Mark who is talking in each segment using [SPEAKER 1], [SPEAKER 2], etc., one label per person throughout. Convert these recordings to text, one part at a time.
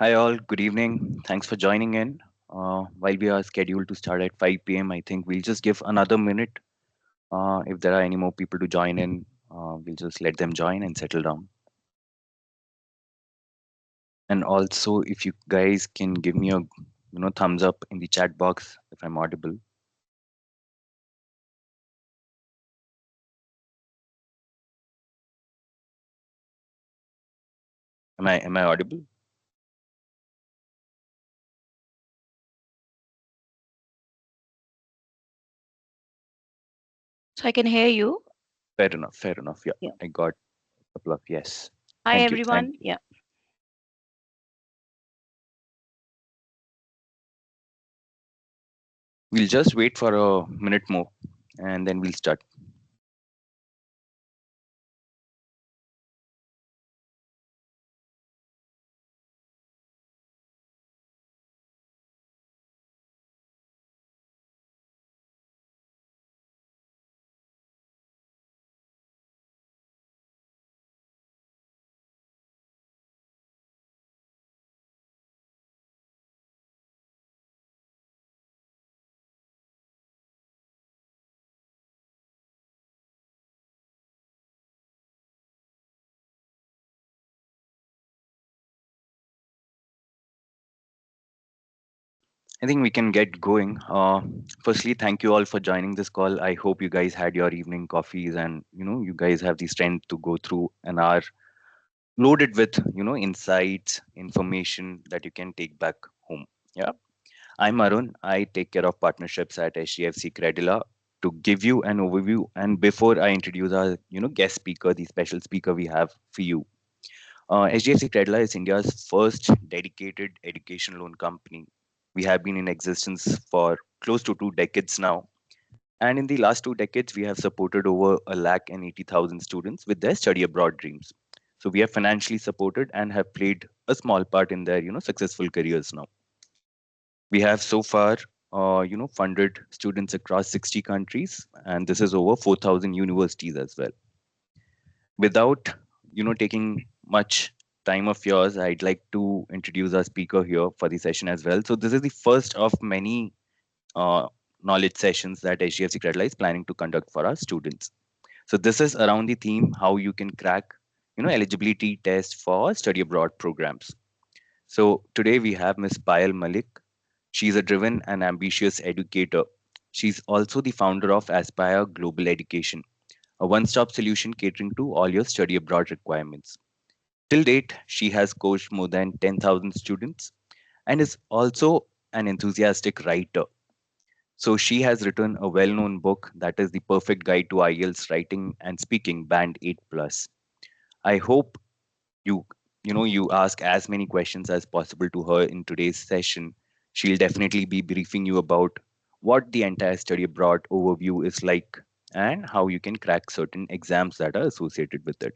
[SPEAKER 1] Hi, all. Good evening. Thanks for joining in. While we are scheduled to start at 5 p.m., I think we'll just give another minute. If there are any more people to join in, we'll just let them join and settle down. And also, if you guys can give me a thumbs up in the chat box if I'm audible. Am I audible?
[SPEAKER 2] So I can hear you.
[SPEAKER 1] Fair enough. Fair enough. Yeah,
[SPEAKER 2] Yeah.
[SPEAKER 1] I got a couple of yes.
[SPEAKER 2] Hi,
[SPEAKER 1] Thank you. Thank
[SPEAKER 2] everyone.
[SPEAKER 1] you.
[SPEAKER 2] Yeah.
[SPEAKER 1] We'll just wait for a minute more, and then we'll start. I think we can get going. Firstly, thank you all for joining this call. I hope you guys had your evening coffees and you guys have the strength to go through an hour loaded with insights, information that you can take back home. Yeah, I'm Arun. I take care of partnerships at HDFC Credila. To give you an overview, and before I introduce our guest speaker, the special speaker we have for you, HDFC Credila is India's first dedicated education loan company. We have been in existence for close to 2 decades now. And in the last 2 decades, we have supported over a lakh and 80,000 students with their study abroad dreams. So we are financially supported and have played a small part in their successful careers now. We have so far funded students across 60 countries, and this is over 4,000 universities as well. Without taking much time of yours, I'd like to introduce our speaker here for the session as well. So this is the first of many uh, knowledge sessions that HDFC Credila is planning to conduct for our students. So this is around the theme how you can crack eligibility test for study abroad programs. So today we have Ms. Payal Malik. She's a driven and ambitious educator. She's also the founder of Aspire Global Education, a one-stop solution catering to all your study abroad requirements. Till date, she has coached more than 10,000 students and is also an enthusiastic writer. So she has written a well-known book that is the perfect guide to IELTS writing and speaking band 8 plus. I hope you you ask as many questions as possible to her in today's session. She'll definitely be briefing you about what the entire study abroad overview is like and how you can crack certain exams that are associated with it.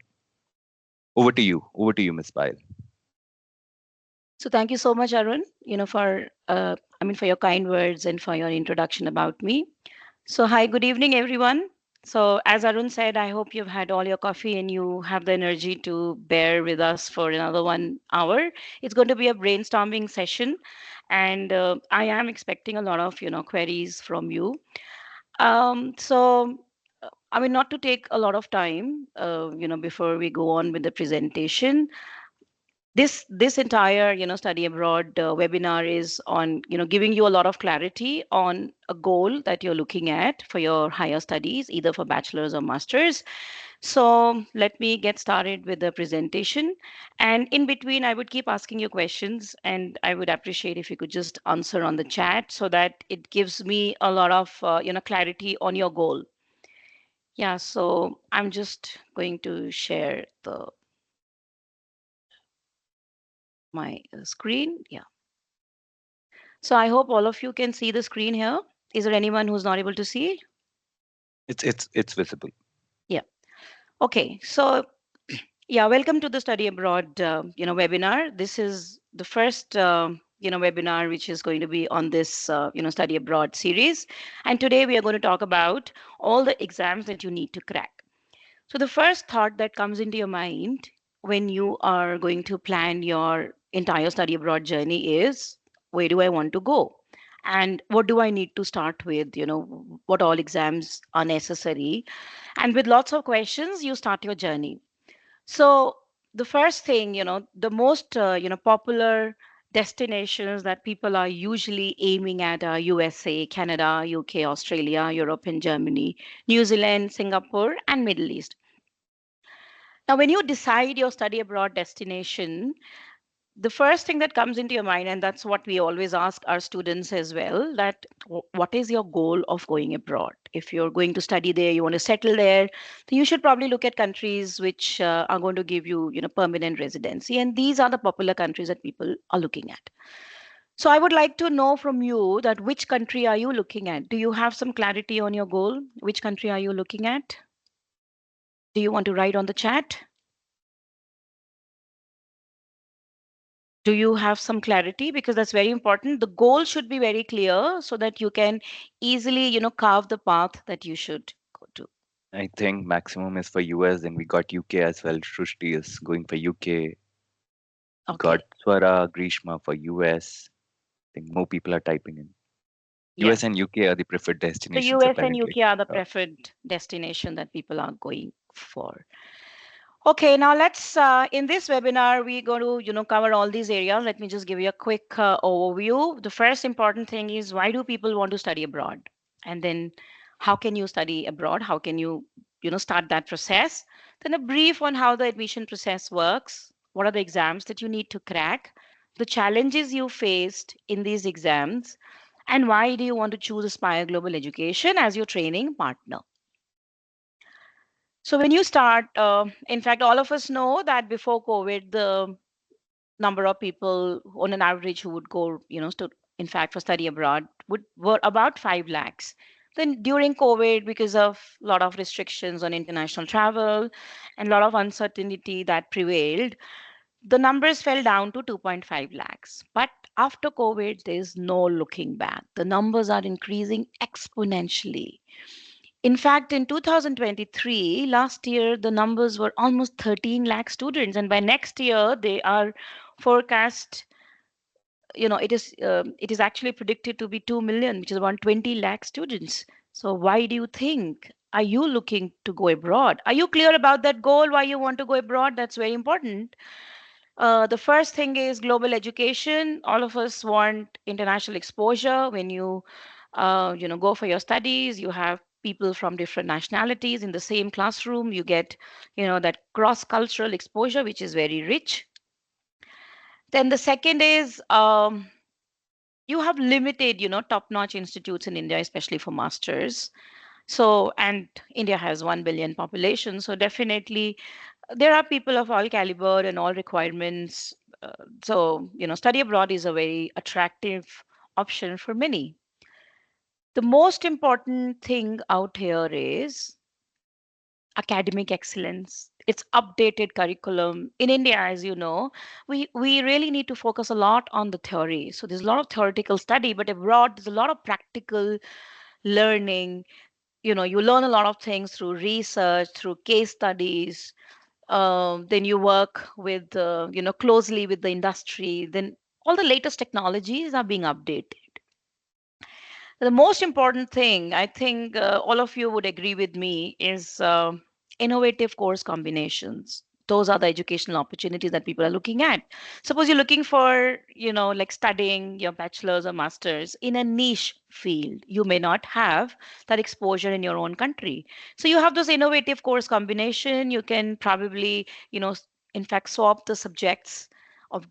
[SPEAKER 1] Over to you, Miss Pyle.
[SPEAKER 2] So thank you so much, Arun, for your kind words and for your introduction about me. So hi, good evening, everyone. So as Arun said, I hope you've had all your coffee and you have the energy to bear with us for another 1 hour. It's going to be a brainstorming session, and I am expecting a lot of queries from you. Not to take a lot of time, before we go on with the presentation, this entire study abroad webinar is on giving you a lot of clarity on a goal that you're looking at for your higher studies, either for bachelor's or master's. So let me get started with the presentation, and in between I would keep asking you questions, and I would appreciate if you could just answer on the chat so that it gives me a lot of clarity on your goal. Yeah, so I'm just going to share the my screen. Yeah. So I hope all of you can see the screen here. Is there anyone who's not able to see?
[SPEAKER 1] It's visible.
[SPEAKER 2] Yeah. Okay. So yeah, welcome to the Study Abroad, webinar. This is the first, webinar which is going to be on this, Study Abroad series. And today we are going to talk about all the exams that you need to crack. So the first thought that comes into your mind, when you are going to plan your entire study abroad journey is, where do I want to go? And what do I need to start with? What all exams are necessary? And with lots of questions, you start your journey. So the first thing, the most popular destinations that people are usually aiming at are USA, Canada, UK, Australia, Europe, and Germany, New Zealand, Singapore, and Middle East. Now, when you decide your study abroad destination, the first thing that comes into your mind, and that's what we always ask our students as well, that what is your goal of going abroad? If you're going to study there, you want to settle there, then you should probably look at countries which are going to give you, permanent residency. And these are the popular countries that people are looking at. So I would like to know from you that which country are you looking at? Do you have some clarity on your goal? Which country are you looking at? Do you want to write on the chat? Do you have some clarity? Because that's very important. The goal should be very clear so that you can easily, carve the path that you should go to.
[SPEAKER 1] I think maximum is for US, then we got UK as well. Srushti is going for UK. Got
[SPEAKER 2] Okay.
[SPEAKER 1] Swara, Grishma for US. I think more people are typing in.
[SPEAKER 2] Yeah.
[SPEAKER 1] US and UK are the preferred
[SPEAKER 2] So
[SPEAKER 1] destinations
[SPEAKER 2] US and
[SPEAKER 1] apparently.
[SPEAKER 2] UK are the
[SPEAKER 1] Uh,
[SPEAKER 2] preferred destination that people are going for. Okay, now let's in this webinar we're going to cover all these areas. Let me just give you a quick overview. The first important thing is, why do people want to study abroad? And then how can you study abroad? How can you start that process? Then a brief on how the admission process works. What are the exams that you need to crack? The challenges you faced in these exams, and why do you want to choose Aspire Global Education as your training partner? So when you start, in fact, all of us know that before COVID, the number of people on an average who would go, in fact, for study abroad were about 5 lakhs. Then during COVID, because of a lot of restrictions on international travel and a lot of uncertainty that prevailed, the numbers fell down to 2.5 lakhs. But after COVID, there's no looking back. The numbers are increasing exponentially. In fact, in 2023, last year, the numbers were almost 13 lakh students. And by next year, they are forecast, it is actually predicted to be 2 million, which is around 20 lakh students. So why do you think? Are you looking to go abroad? Are you clear about that goal, why you want to go abroad? That's very important. The first thing is global education. All of us want international exposure. When you, go for your studies, you have people from different nationalities in the same classroom. You get, that cross-cultural exposure, which is very rich. Then the second is, you have limited, top-notch institutes in India, especially for masters. So, and India has 1 billion population. So definitely there are people of all caliber and all requirements. So, study abroad is a very attractive option for many. The most important thing out here is academic excellence. It's updated curriculum. In India, as you know, we really need to focus a lot on the theory. So there's a lot of theoretical study, but abroad there's a lot of practical learning. You learn a lot of things through research, through case studies. Then you work with closely with the industry. Then all the latest technologies are being updated. The most important thing, I think, all of you would agree with me, is innovative course combinations. Those are the educational opportunities that people are looking at. Suppose you're looking for, like studying your bachelor's or master's in a niche field. You may not have that exposure in your own country. So you have those innovative course combination. You can probably, in fact, swap the subjects of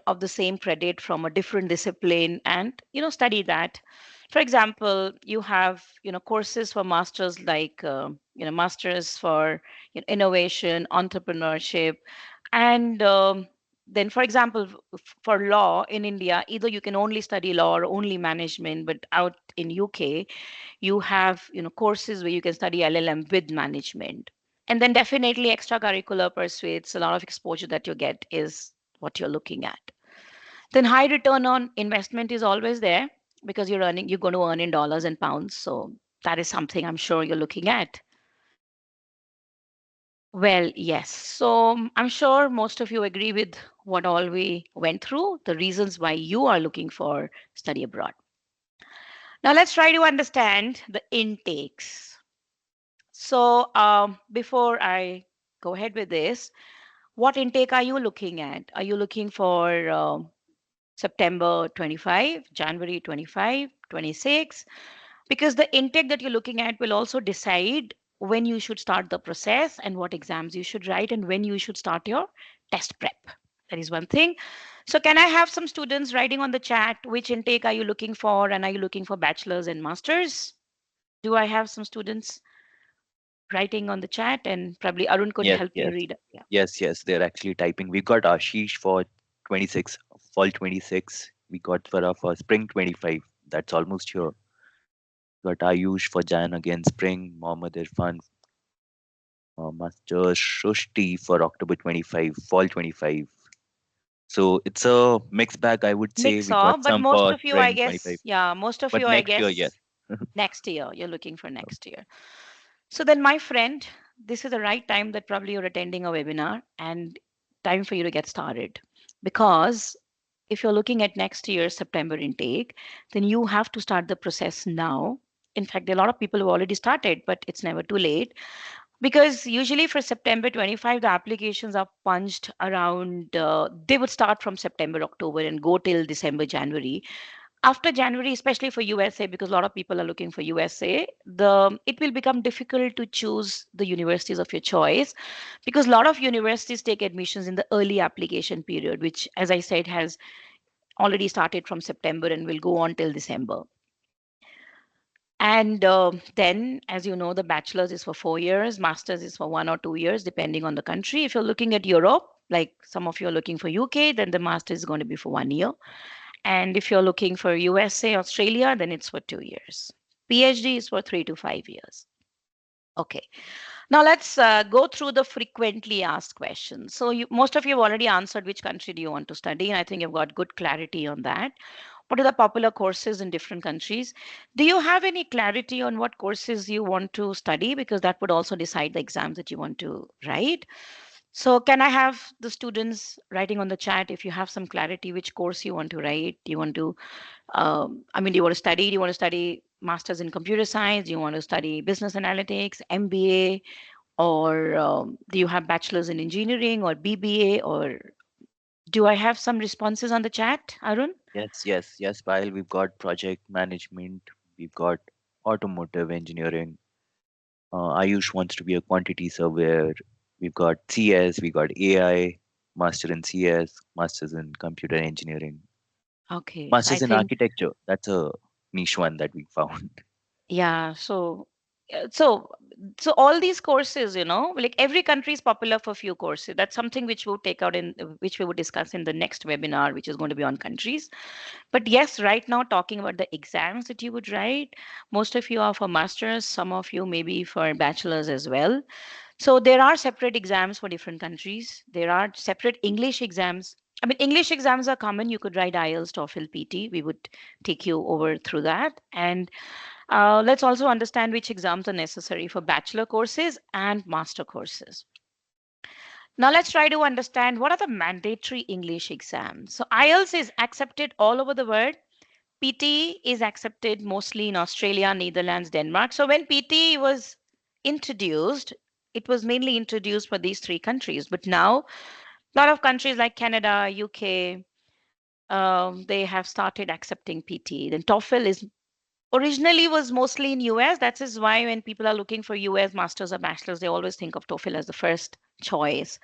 [SPEAKER 2] of the same credit from a different discipline and study that. For example, you have courses for masters, like masters for innovation, entrepreneurship, and then, for example, for law in India, either you can only study law or only management, but out in UK you have courses where you can study LLM with management. And then definitely extracurricular pursuits, a lot of exposure that you get is what you're looking at. Then high return on investment is always there, because you're going to earn in dollars and pounds. So that is something I'm sure you're looking at. Well, yes. So I'm sure most of you agree with what all we went through, the reasons why you are looking for study abroad. Now let's try to understand the intakes. So before I go ahead with this, what intake are you looking at? Are you looking for September 25, January 25, 26? Because the intake that you're looking at will also decide when you should start the process and what exams you should write and when you should start your test prep. That is one thing. So, can I have some students writing on the chat which intake are you looking for and are you looking for bachelor's and master's? Do I have some students writing on the chat? And probably Arun could
[SPEAKER 1] Yes,
[SPEAKER 2] help me
[SPEAKER 1] yes,
[SPEAKER 2] read. Yeah.
[SPEAKER 1] yes. They're actually typing. We've got Ashish for 26, fall 26. We got Farah for spring 25. That's almost here. Got Ayush for Jan again, spring. Mohammed Irfan, Master Shushti for October 25, fall 25. So it's a mixed bag, I would say.
[SPEAKER 2] Mix
[SPEAKER 1] We got
[SPEAKER 2] of, but
[SPEAKER 1] some
[SPEAKER 2] most
[SPEAKER 1] for
[SPEAKER 2] of you, I
[SPEAKER 1] spring 25,
[SPEAKER 2] guess, yeah, most of
[SPEAKER 1] but
[SPEAKER 2] you, I
[SPEAKER 1] next year, yes.
[SPEAKER 2] guess, next year, you're looking for next year. So then, my friend, this is the right time that probably you're attending a webinar and time for you to get started. Because if you're looking at next year's September intake, then you have to start the process now. In fact, there are a lot of people who already started, but it's never too late. Because usually for September 25, the applications are punched around, they would start from September, October, and go till December, January. After January, especially for USA, because a lot of people are looking for USA, it will become difficult to choose the universities of your choice because a lot of universities take admissions in the early application period, which, as I said, has already started from September and will go on till December. And then, as you know, the bachelor's is for 4 years, master's is for 1 or 2 years, depending on the country. If you're looking at Europe, like some of you are looking for UK, then the master is going to be for 1 year. And if you're looking for USA, Australia, then it's for 2 years. PhD is for 3 to 5 years. Okay. Now let's go through the frequently asked questions. So most of you have already answered which country do you want to study, and I think you've got good clarity on that. What are the popular courses in different countries? Do you have any clarity on what courses you want to study? Because that would also decide the exams that you want to write. So can I have the students writing on the chat if you have some clarity which course you want to write? Do you want to do you want to study? Do you want to study masters in computer science? Do you want to study business analytics, MBA, or do you have bachelor's in engineering or BBA? Or do I have some responses on the chat, Arun?
[SPEAKER 1] Yes, Pyle. We've got project management, we've got automotive engineering. Ayush wants to be a quantity surveyor. We've got CS, we got AI, master in CS, masters in computer engineering,
[SPEAKER 2] Okay, so I
[SPEAKER 1] masters in
[SPEAKER 2] think
[SPEAKER 1] architecture. That's a niche one that we found.
[SPEAKER 2] yeah. Uh, so so all these courses, like every country is popular for few courses. That's something which we'll take out in which we will discuss in the next webinar, which is going to be on countries. But yes, right now talking about the exams that you would write, most of you are for masters, some of you maybe for bachelors as well. So there are separate exams for different countries. There are separate English exams. I mean, English exams are common. You could write IELTS, TOEFL, PT. We would take you over through that. And let's also understand which exams are necessary for bachelor courses and master courses. Now let's try to understand what are the mandatory English exams. So IELTS is accepted all over the world. PT is accepted mostly in Australia, Netherlands, Denmark. So when PT was introduced, it was mainly introduced for these three countries. But now, a lot of countries like Canada, UK, they have started accepting PT. Then TOEFL is originally was mostly in US. That is why when people are looking for US masters or bachelors, they always think of TOEFL as the first choice.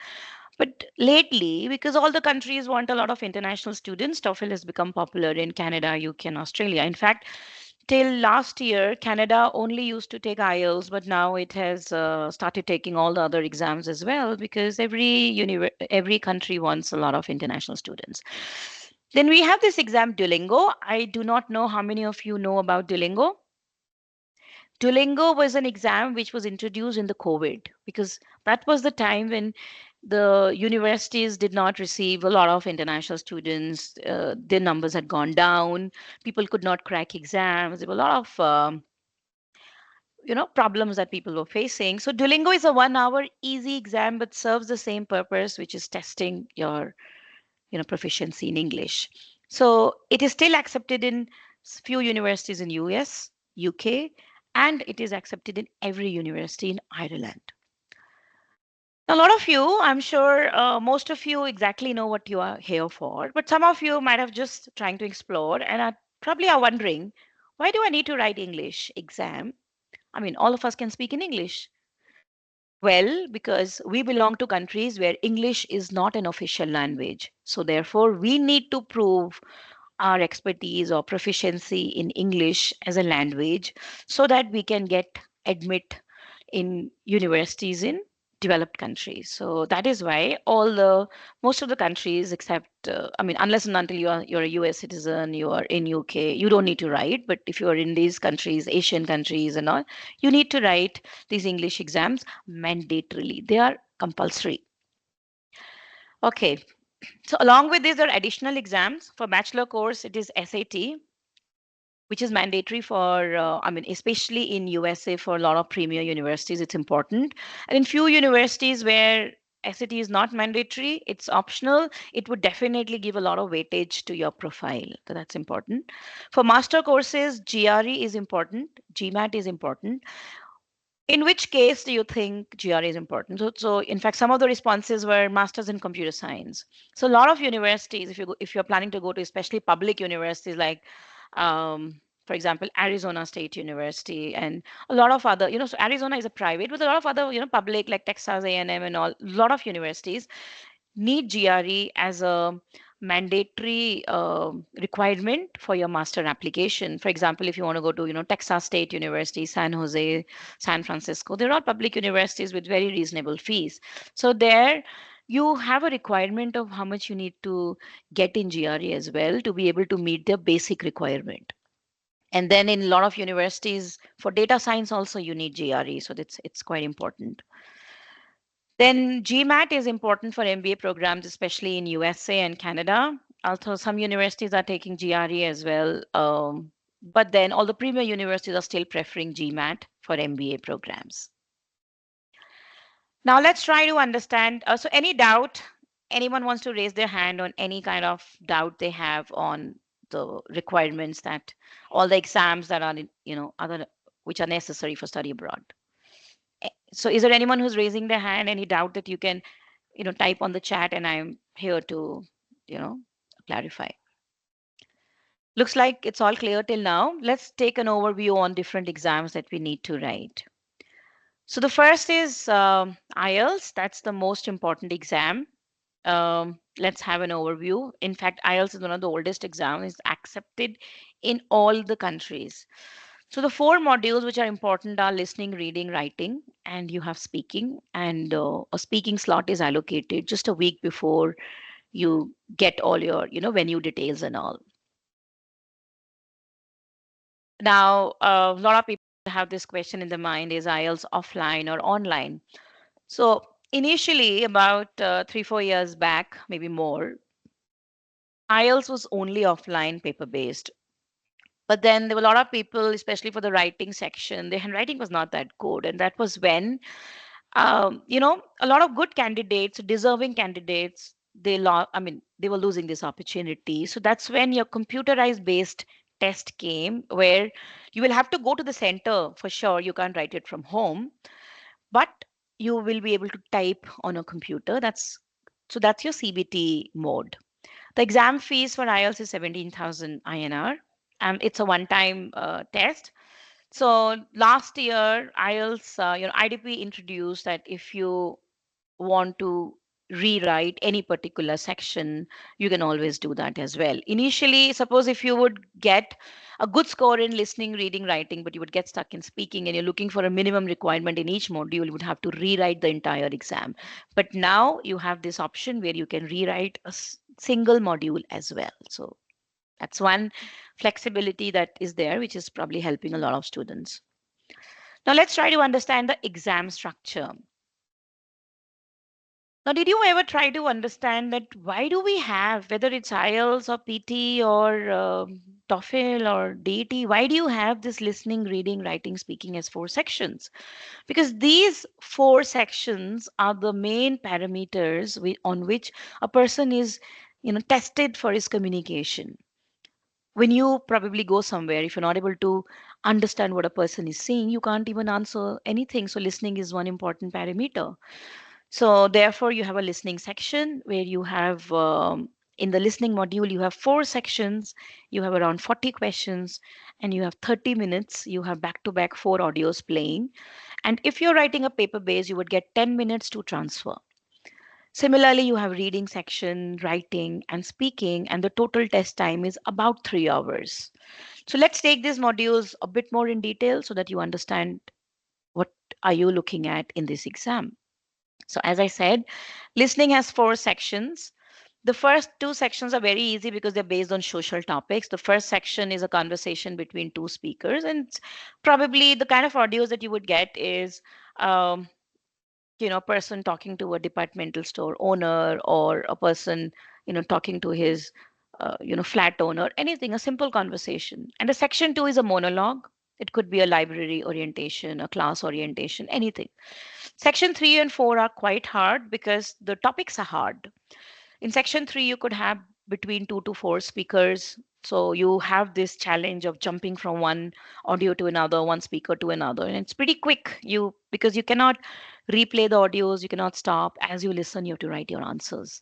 [SPEAKER 2] But lately, because all the countries want a lot of international students, TOEFL has become popular in Canada, UK, and Australia. In fact, till last year, Canada only used to take IELTS, but now it has started taking all the other exams as well because every country wants a lot of international students. Then we have this exam Duolingo. I do not know how many of you know about Duolingo. Duolingo was an exam which was introduced in the COVID because that was the time when the universities did not receive a lot of international students. Their numbers had gone down. People could not crack exams. There were a lot of problems that people were facing. So Duolingo is a 1 hour easy exam, but serves the same purpose, which is testing your proficiency in English. So it is still accepted in few universities in US, UK, and it is accepted in every university in Ireland. A lot of you, I'm sure, most of you exactly know what you are here for, but some of you might have just trying to explore and are probably are wondering, why do I need to write English exam? I mean, all of us can speak in English. Well, because we belong to countries where English is not an official language. So therefore, we need to prove our expertise or proficiency in English as a language so that we can get admit in universities in developed countries. So that is why most of the countries except I mean, unless and until you're a US citizen, you are in UK, you don't need to write. But if you are in these countries, Asian countries and all, you need to write these English exams mandatorily. They are compulsory. Okay, so along with these, there are additional exams. For bachelor course, it is SAT, which is mandatory for, I mean, especially in USA for a lot of premier universities, it's important. And in few universities where SAT is not mandatory, it's optional, it would definitely give a lot of weightage to your profile. So that's important. For master courses, GRE is important, GMAT is important. In which case do you think GRE is important? So in fact, some of the responses were masters in computer science. So a lot of universities, if you're planning to go to especially public universities like, for example, Arizona State University and a lot of other, so Arizona is a private, but a lot of other, public like Texas A&M and all, a lot of universities need GRE as a mandatory requirement for your master application. For example, if you want to go to, Texas State University, San Jose, San Francisco, they're all public universities with very reasonable fees. So there you have a requirement of how much you need to get in GRE as well to be able to meet their basic requirement. And then in a lot of universities for data science also you need GRE, so it's quite important. Then GMAT is important for MBA programs, especially in USA and Canada. Although some universities are taking GRE as well. But then all the premier universities are still preferring GMAT for MBA programs. Now let's try to understand. So any doubt, anyone wants to raise their hand on any kind of doubt they have on the requirements that all the exams that are, other which are necessary for study abroad. So is there anyone who's raising their hand? Any doubt that you can type on the chat and I'm here to, you know, clarify. Looks like it's all clear till now. Let's take an overview on different exams that we need to write. So the first is IELTS. That's the most important exam. Let's have an overview. In fact, IELTS is one of the oldest exams. It's accepted in all the countries. So the four modules which are important are listening, reading, writing, and you have speaking. And a speaking slot is allocated just a week before you get all your venue details and all. Now a lot of people have this question in their mind: is IELTS offline or online? So initially about 3-4 years back, maybe more, IELTS was only offline, paper based. But then there were a lot of people, especially for the writing section, their handwriting was not that good, and that was when a lot of good candidates, deserving candidates, I mean, they were losing this opportunity. So that's when your computerized based test came, where you will have to go to the center for sure. You can't write it from home, but you will be able to type on a computer. That's your CBT mode. The exam fees for IELTS is 17,000 INR, and it's a one-time test. So last year, IELTS, IDP introduced that if you want to rewrite any particular section, you can always do that as well. Initially, suppose if you would get a good score in listening, reading, writing, but you would get stuck in speaking and you're looking for a minimum requirement in each module, you would have to rewrite the entire exam. But now you have this option where you can rewrite a single module as well. So that's one flexibility that is there, which is probably helping a lot of students. Now let's try to understand the exam structure. Now, did you ever try to understand that why do we have, whether it's IELTS or PT or TOEFL or DET, why do you have this listening, reading, writing, speaking as four sections? Because these four sections are the main parameters on which a person is, tested for his communication. When you probably go somewhere, if you're not able to understand what a person is saying, you can't even answer anything. So listening is one important parameter. So therefore, you have a listening section where you have in the listening module, you have four sections, you have around 40 questions, and you have 30 minutes. You have back to back four audios playing. And if you're writing a paper base, you would get 10 minutes to transfer. Similarly, you have reading section, writing, and speaking, and the total test time is about 3 hours. So let's take these modules a bit more in detail so that you understand what are you looking at in this exam. So as I said, listening has four sections. The first two sections are very easy because they're based on social topics. The first section is a conversation between two speakers, and probably the kind of audios that you would get is um, a person talking to a departmental store owner, or a person talking to his flat owner, anything, a simple conversation. And the section two is a monologue. It could be a library orientation, a class orientation, anything. Section 3 and 4 are quite hard because the topics are hard. In section 3, you could have between 2 to 4 speakers. So you have this challenge of jumping from one audio to another, one speaker to another. And it's pretty quick. Because you cannot replay the audios, you cannot stop. As you listen, you have to write your answers.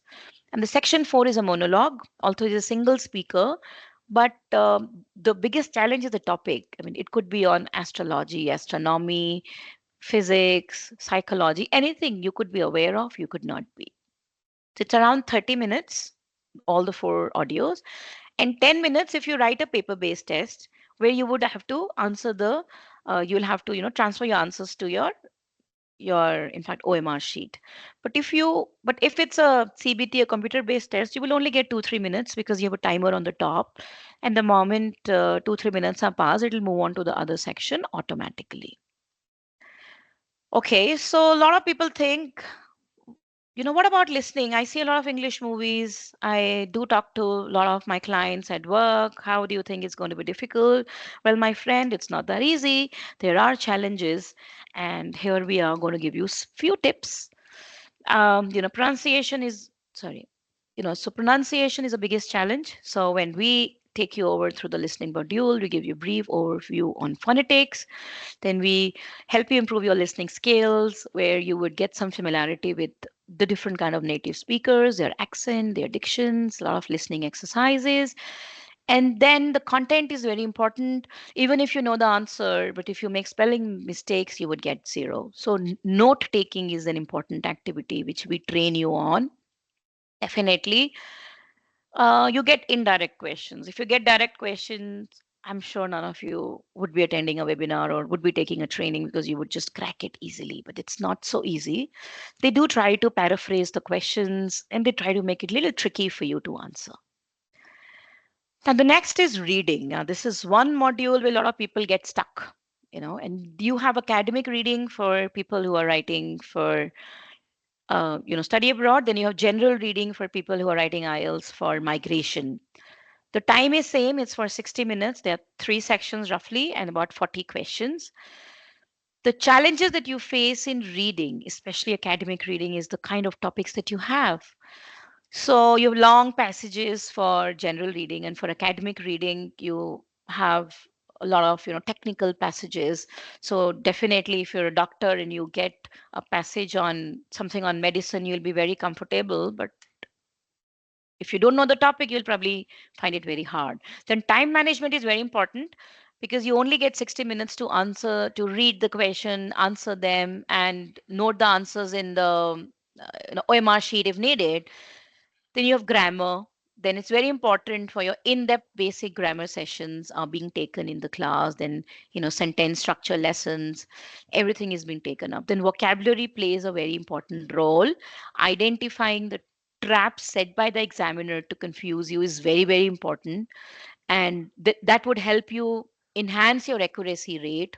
[SPEAKER 2] And the section 4 is a monologue, although it's a single speaker. But the biggest challenge is the topic. I mean, it could be on astrology, astronomy, physics, psychology, anything you could be aware of, you could not be. So it's around 30 minutes, all the four audios, and 10 minutes if you write a paper-based test where you would have to answer you'll have to, transfer your answers to your, in fact, OMR sheet. But if it's a CBT, a computer-based test, you will only get 2, 3 minutes because you have a timer on the top. And the moment 2, 3 minutes are passed, it'll move on to the other section automatically. Okay, so a lot of people think, what about listening? I see a lot of English movies. I do talk to a lot of my clients at work. How do you think it's going to be difficult? Well, my friend, it's not that easy. There are challenges. And here we are going to give you few tips. Pronunciation is, sorry, so pronunciation is the biggest challenge. So when we take you over through the listening module, we give you a brief overview on phonetics. Then we help you improve your listening skills, where you would get some familiarity with the different kind of native speakers, their accent, their dictions, a lot of listening exercises. And then the content is very important. Even if you know the answer, but if you make spelling mistakes, you would get zero. So note taking is an important activity which we train you on. Definitely. You get indirect questions. If you get direct questions, I'm sure none of you would be attending a webinar or would be taking a training because you would just crack it easily, but it's not so easy. They do try to paraphrase the questions and they try to make it a little tricky for you to answer. Now, the next is reading. Now, this is one module where a lot of people get stuck, and you have academic reading for people who are writing for, study abroad. Then you have general reading for people who are writing IELTS for migration. The time is same. It's for 60 minutes. There are three sections roughly and about 40 questions. The challenges that you face in reading, especially academic reading, is the kind of topics that you have. So you have long passages for general reading, and for academic reading, you have a lot of technical passages. So definitely, if you're a doctor and you get a passage on something on medicine, you'll be very comfortable. But if you don't know the topic, you'll probably find it very hard. Then time management is very important because you only get 60 minutes to answer, to read the question, answer them, and note the answers in the OMR sheet if needed. Then you have grammar. Then it's very important for your in-depth basic grammar sessions are being taken in the class. Then, sentence structure lessons, everything is being taken up. Then vocabulary plays a very important role. Identifying the traps set by the examiner to confuse you is very, very important. And that would help you enhance your accuracy rate.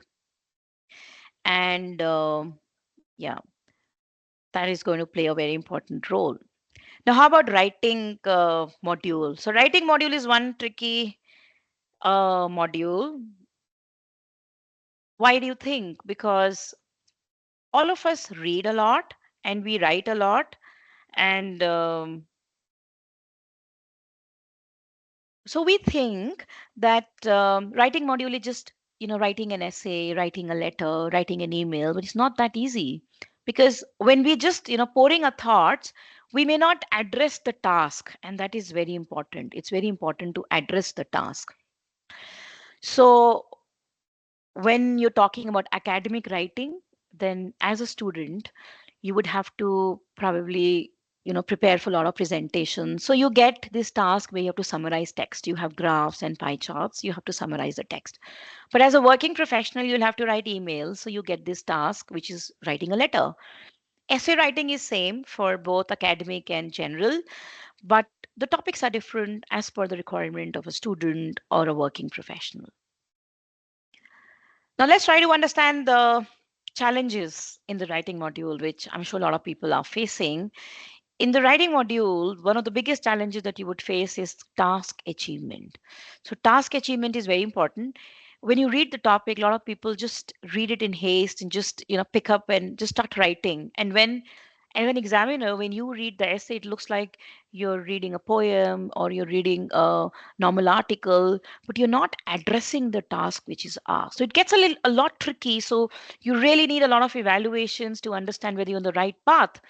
[SPEAKER 2] And yeah. That is going to play a very important role. Now, how about writing module? So, writing module is one tricky module. Why do you think? Because all of us read a lot and we write a lot, and so we think that writing module is just writing an essay, writing a letter, writing an email, but it's not that easy, because when we just pouring our thoughts, we may not address the task, and that is very important. It's very important to address the task. So when you're talking about academic writing, then as a student, you would have to probably prepare for a lot of presentations. So you get this task where you have to summarize text. You have graphs and pie charts. You have to summarize the text. But as a working professional, you'll have to write emails. So you get this task, which is writing a letter. Essay writing is same for both academic and general, but the topics are different as per the requirement of a student or a working professional. Now let's try to understand the challenges in the writing module, which I'm sure a lot of people are facing. In the writing module, one of the biggest challenges that you would face is task achievement. So, task achievement is very important. When you read the topic, a lot of people just read it in haste and just pick up and just start writing. And when examiner, when you read the essay, it looks like you're reading a poem or you're reading a normal article, but you're not addressing the task which is asked. So it gets a lot tricky. So you really need a lot of evaluations to understand whether you're on the right path.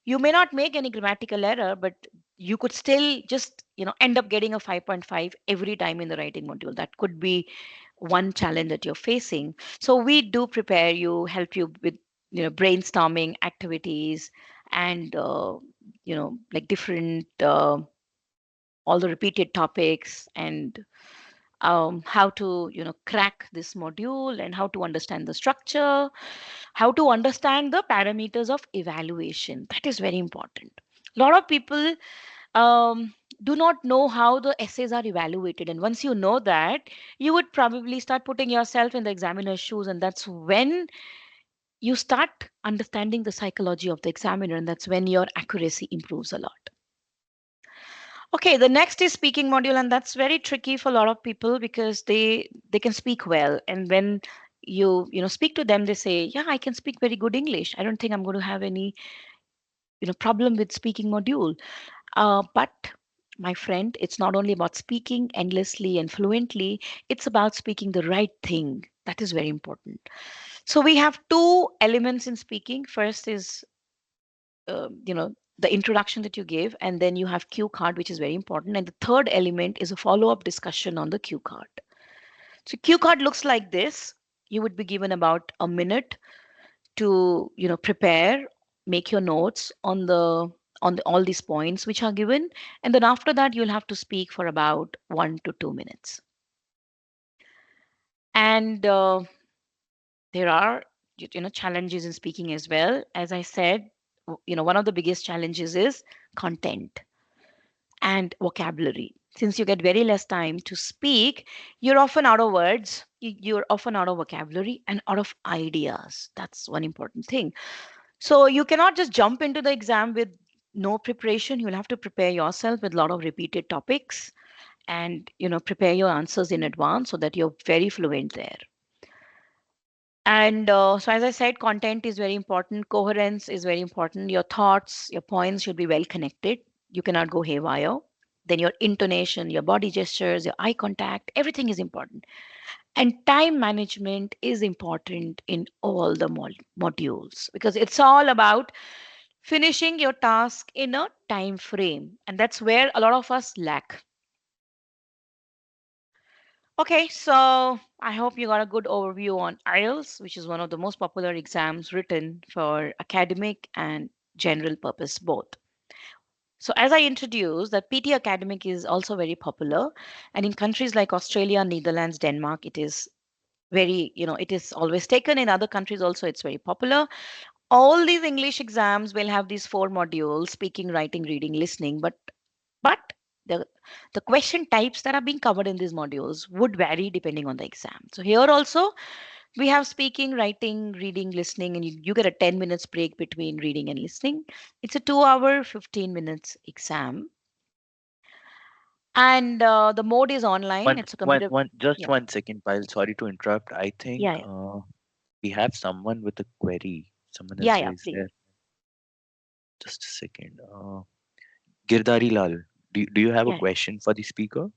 [SPEAKER 2] You may not make any grammatical error, but you could still just end up getting a 5.5 every time in the writing module. That could be one challenge that you're facing. So we do prepare you, help you with brainstorming activities, and like different all the repeated topics, and how to crack this module, and how to understand the structure, how to understand the parameters of evaluation. That is very important. A lot of people do not know how the essays are evaluated, and once you know that, you would probably start putting yourself in the examiner's shoes, and that's when you start understanding the psychology of the examiner, and that's when your accuracy improves a lot. Okay, the next is speaking module, and that's very tricky for a lot of people because they can speak well, and when you speak to them, they say, "Yeah, I can speak very good English. I don't think I'm going to have any problem with speaking module." But my friend, it's not only about speaking endlessly and fluently; it's about speaking the right thing. That is very important. So we have two elements in speaking. First is the introduction that you give, and then you have cue card, which is very important, and the third element is a follow up discussion on the cue card. So cue card looks like this. You would be given about a minute to prepare, make your notes on all these points which are given, and then after that you'll have to speak for about 1 to 2 minutes. And there are challenges in speaking as well. As I said, one of the biggest challenges is content and vocabulary. Since you get very less time to speak, you're often out of words, you're often out of vocabulary and out of ideas. That's one important thing. So you cannot just jump into the exam with no preparation. You'll have to prepare yourself with a lot of repeated topics, and prepare your answers in advance so that you're very fluent there. And so, as I said, content is very important. Coherence is very important. Your thoughts, your points should be well connected. You cannot go haywire. Then your intonation, your body gestures, your eye contact, everything is important. And time management is important in all the modules, because it's all about finishing your task in a time frame. And that's where a lot of us lack. Okay, so I hope you got a good overview on IELTS, which is one of the most popular exams written for academic and general purpose both. So as I introduced, that PT academic is also very popular, and in countries like Australia, Netherlands, Denmark, it is very, it is always taken. In other countries also, it's very popular. All these English exams will have these four modules: speaking, writing, reading, listening, but the the question types that are being covered in these modules would vary depending on the exam. So here also We have speaking, writing, reading, listening, and you get a 10 minutes break between reading and listening. It's a 2 hour, 15 minutes exam. And the mode is online. It's a computer.
[SPEAKER 1] Just
[SPEAKER 2] Yeah.
[SPEAKER 1] 1 second, Pyle. Sorry to interrupt. I think
[SPEAKER 2] Yeah. Yeah.
[SPEAKER 1] we have someone with a query. Someone
[SPEAKER 2] Yeah.
[SPEAKER 1] has
[SPEAKER 2] Yeah.
[SPEAKER 1] raised
[SPEAKER 2] Please.
[SPEAKER 1] their. Just a second. Girdari Lal, do you have a
[SPEAKER 2] Yeah.
[SPEAKER 1] question for the speaker?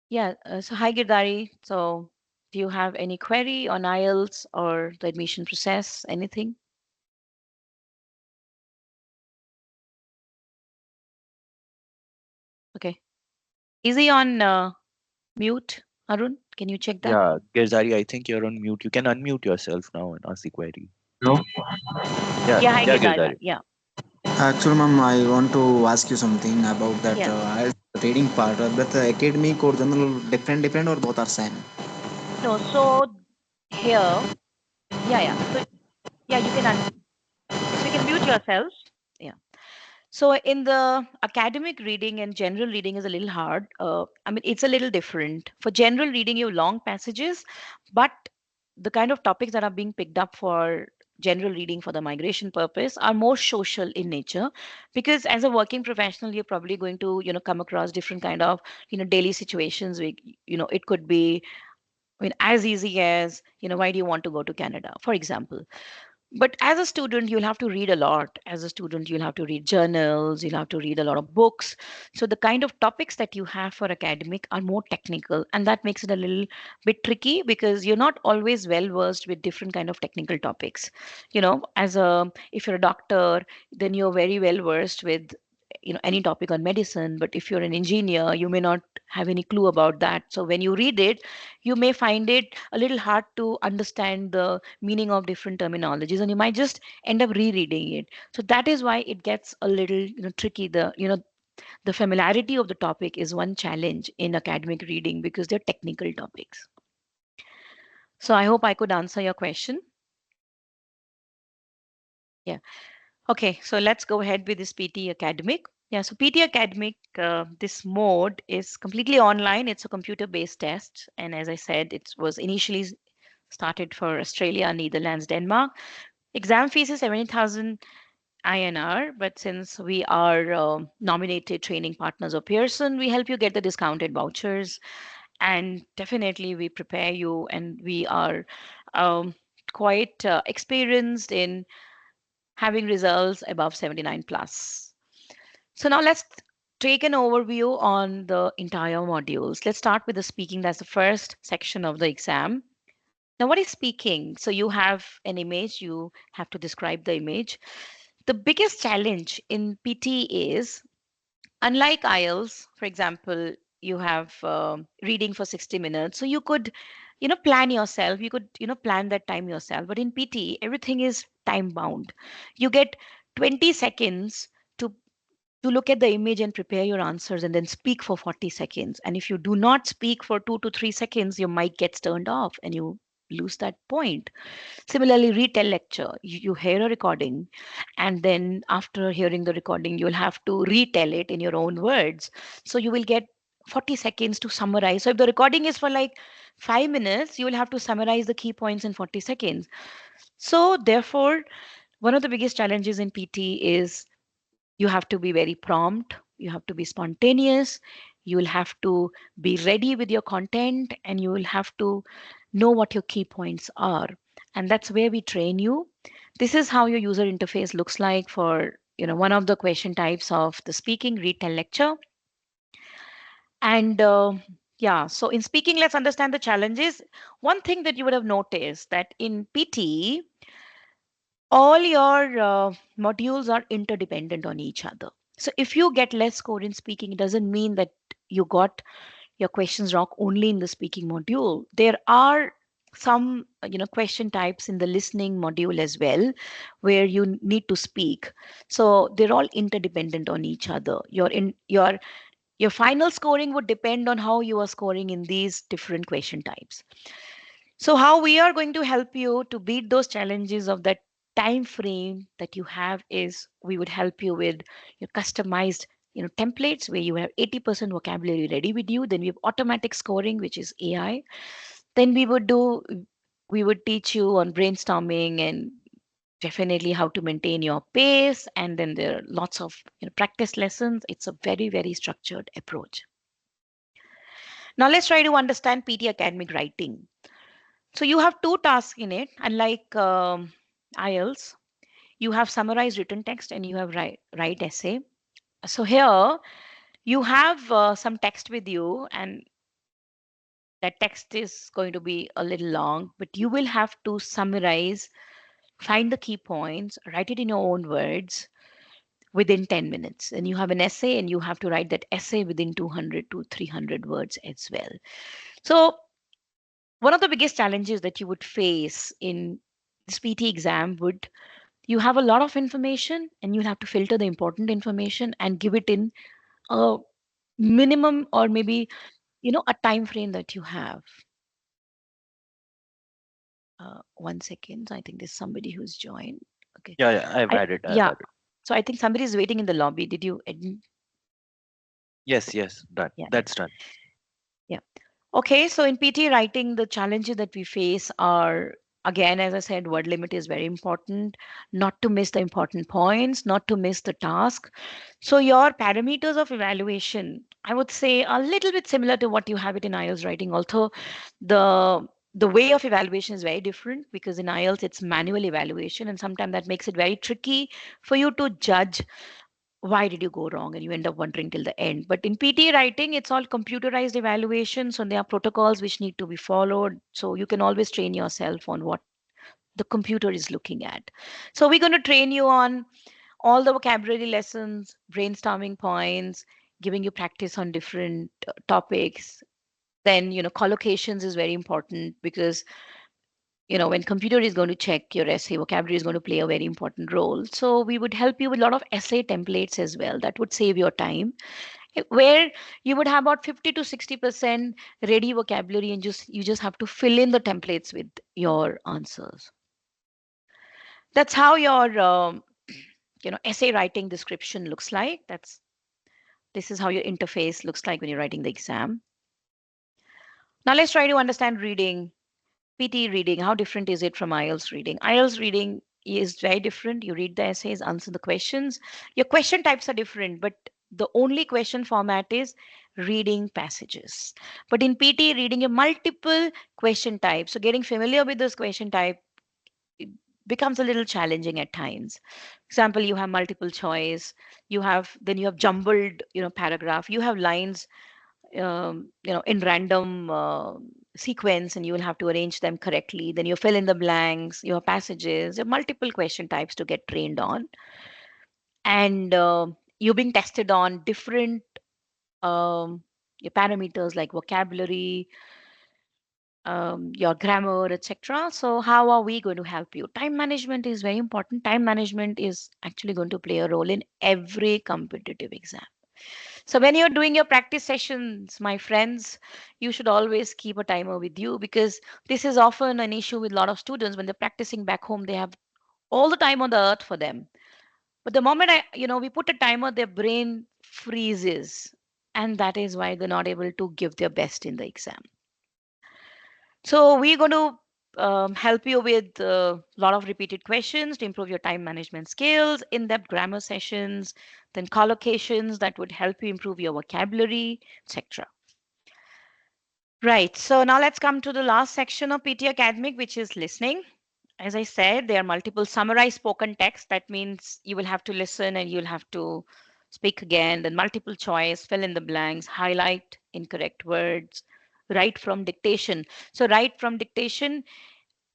[SPEAKER 2] Yeah. So, hi, Girdari. So, do you have any query on IELTS or the admission process? Anything? Okay. Is he on mute, Arun? Can you check that?
[SPEAKER 1] Yeah, Girdari, I think you're on mute. You can unmute yourself now and ask the query.
[SPEAKER 3] Hello.
[SPEAKER 1] Yeah,
[SPEAKER 2] Yeah. Hi,
[SPEAKER 1] yeah,
[SPEAKER 2] Girdari.
[SPEAKER 1] Girdari.
[SPEAKER 2] Yeah.
[SPEAKER 3] Actually, ma'am, I want to ask you something about that
[SPEAKER 2] Yeah.
[SPEAKER 3] reading part. But academic or general different or both are same?
[SPEAKER 2] No. So, here. Yeah. Yeah. So, yeah, you can so you can mute yourself. Yeah. So in the academic reading and general reading is a little hard. I mean, it's a little different. For general reading, you have long passages, but the kind of topics that are being picked up for general reading for the migration purpose are more social in nature, because as a working professional you're probably going to come across different kind of daily situations. It could be, I mean, as easy as, why do you want to go to Canada, for example. But as a student, you'll have to read a lot. As a student, you'll have to read journals, you'll have to read a lot of books. So the kind of topics that you have for academic are more technical, and that makes it a little bit tricky because you're not always well versed with different kind of technical topics. As a if you're a doctor, then you're very well versed with any topic on medicine, but if you're an engineer, you may not have any clue about that. So when you read it, you may find it a little hard to understand the meaning of different terminologies, and you might just end up rereading it. So that is why it gets a little tricky. The familiarity of the topic is one challenge in academic reading because they're technical topics. So I hope I could answer your question. Yeah. Okay, so let's go ahead with this PT academic. Yeah, so PT academic, this mode is completely online. It's a computer-based test, and as I said, it was initially started for Australia, Netherlands, Denmark. Exam fees is 70,000 INR, but since we are nominated training partners of Pearson, we help you get the discounted vouchers, and definitely we prepare you, and we are um, quite experienced in having results above 79 plus. So now let's take an overview on the entire modules. Let's start with the speaking. That's the first section of the exam. Now, what is speaking? So you have an image, you have to describe the image. The biggest challenge in PT is, unlike IELTS, for example, you have reading for 60 minutes. So you could, plan yourself. You could, plan that time yourself. But in PT, everything is time bound. You get 20 seconds to look at the image and prepare your answers and then speak for 40 seconds. And if you do not speak for 2 to 3 seconds, your mic gets turned off and you lose that point. Similarly, retell lecture. You hear a recording, and then after hearing the recording, you'll have to retell it in your own words. So you will get 40 seconds to summarize. So if the recording is for like 5 minutes, you will have to summarize the key points in 40 seconds. So therefore, one of the biggest challenges in PT is you have to be very prompt, you have to be spontaneous, you will have to be ready with your content, and you will have to know what your key points are. And that's where we train you. This is how your user interface looks like for one of the question types of the speaking retell lecture. And yeah, so in speaking, let's understand the challenges. One thing that you would have noticed that in PT, all your modules are interdependent on each other. So if you get less score in speaking, it doesn't mean that you got your questions wrong only in the speaking module. There are some question types in the listening module as well where you need to speak. So they're all interdependent on each other. Your final scoring would depend on how you are scoring in these different question types. So how we are going to help you to beat those challenges of that time frame that you have is we would help you with your customized templates where you have 80% vocabulary ready with you. Then we have automatic scoring, which is AI. Then we would teach you on brainstorming and definitely how to maintain your pace. And then there are lots of practice lessons. It's a very, very structured approach. Now let's try to understand PT academic writing. So you have two tasks in it, unlike IELTS. You have summarized written text and you have write essay. So here you have some text with you, and that text is going to be a little long, but you will have to summarize, find the key points, write it in your own words within 10 minutes. And you have an essay, and you have to write that essay within 200 to 300 words as well. So one of the biggest challenges that you would face in this PT exam would, you have a lot of information and you'll have to filter the important information and give it in a minimum, or maybe a time frame that you have. 1 second, I think there's somebody who's joined. Okay.
[SPEAKER 1] Yeah, yeah, I've
[SPEAKER 2] I
[SPEAKER 1] had it. I've
[SPEAKER 2] Yeah.
[SPEAKER 1] had it.
[SPEAKER 2] So I think somebody is waiting in the lobby. Did you
[SPEAKER 1] Yes, yes, done.
[SPEAKER 2] Yeah, yeah,
[SPEAKER 1] That's done.
[SPEAKER 2] yeah. Okay, so in PT writing, the challenges that we face are, again, as I said, word limit is very important. Not to miss the important points, not to miss the task. So your parameters of evaluation, I would say, a little bit similar to what you have it in IELTS writing. Although the way of evaluation is very different, because in IELTS it's manual evaluation, and sometimes that makes it very tricky for you to judge why did you go wrong, and you end up wondering till the end. But in PT writing, it's all computerized evaluation, so there are protocols which need to be followed, so you can always train yourself on what the computer is looking at. So we're going to train you on all the vocabulary lessons, brainstorming points, giving you practice on different topics. Then collocations is very important, because when computer is going to check your essay, vocabulary is going to play a very important role. So we would help you with a lot of essay templates as well. That would save your time, where you would have about 50 to 60% ready vocabulary, and you just have to fill in the templates with your answers. That's how your essay writing description looks like. This is how your interface looks like when you're writing the exam. Now let's try to understand reading. PT reading, how different is it from IELTS reading? IELTS reading is very different. You read the essays, answer the questions. Your question types are different, but the only question format is reading passages. But in PT reading, you have multiple question types. So getting familiar with this question type, it becomes a little challenging at times. Example, you have multiple choice. You have jumbled, paragraph. You have lines in random sequence, and you will have to arrange them correctly. Then you fill in the blanks, your passages, your multiple question types to get trained on. And you're being tested on different um, your parameters like vocabulary, your grammar, etc. So how are we going to help you? Time management is very important. Time management is actually going to play a role in every competitive exam. So when you're doing your practice sessions, my friends, you should always keep a timer with you, because this is often an issue with a lot of students. When they're practicing back home, they have all the time on the earth for them. But the moment we put a timer, their brain freezes, and that is why they're not able to give their best in the exam. So we're going to help you with a lot of repeated questions to improve your time management skills, in-depth grammar sessions, then collocations that would help you improve your vocabulary, etc. Right. So now let's come to the last section of PT Academic, which is listening. As I said, there are multiple summarized spoken text. That means you will have to listen and you'll have to speak again. Then multiple choice, fill in the blanks, highlight incorrect words, write from dictation. So write from dictation,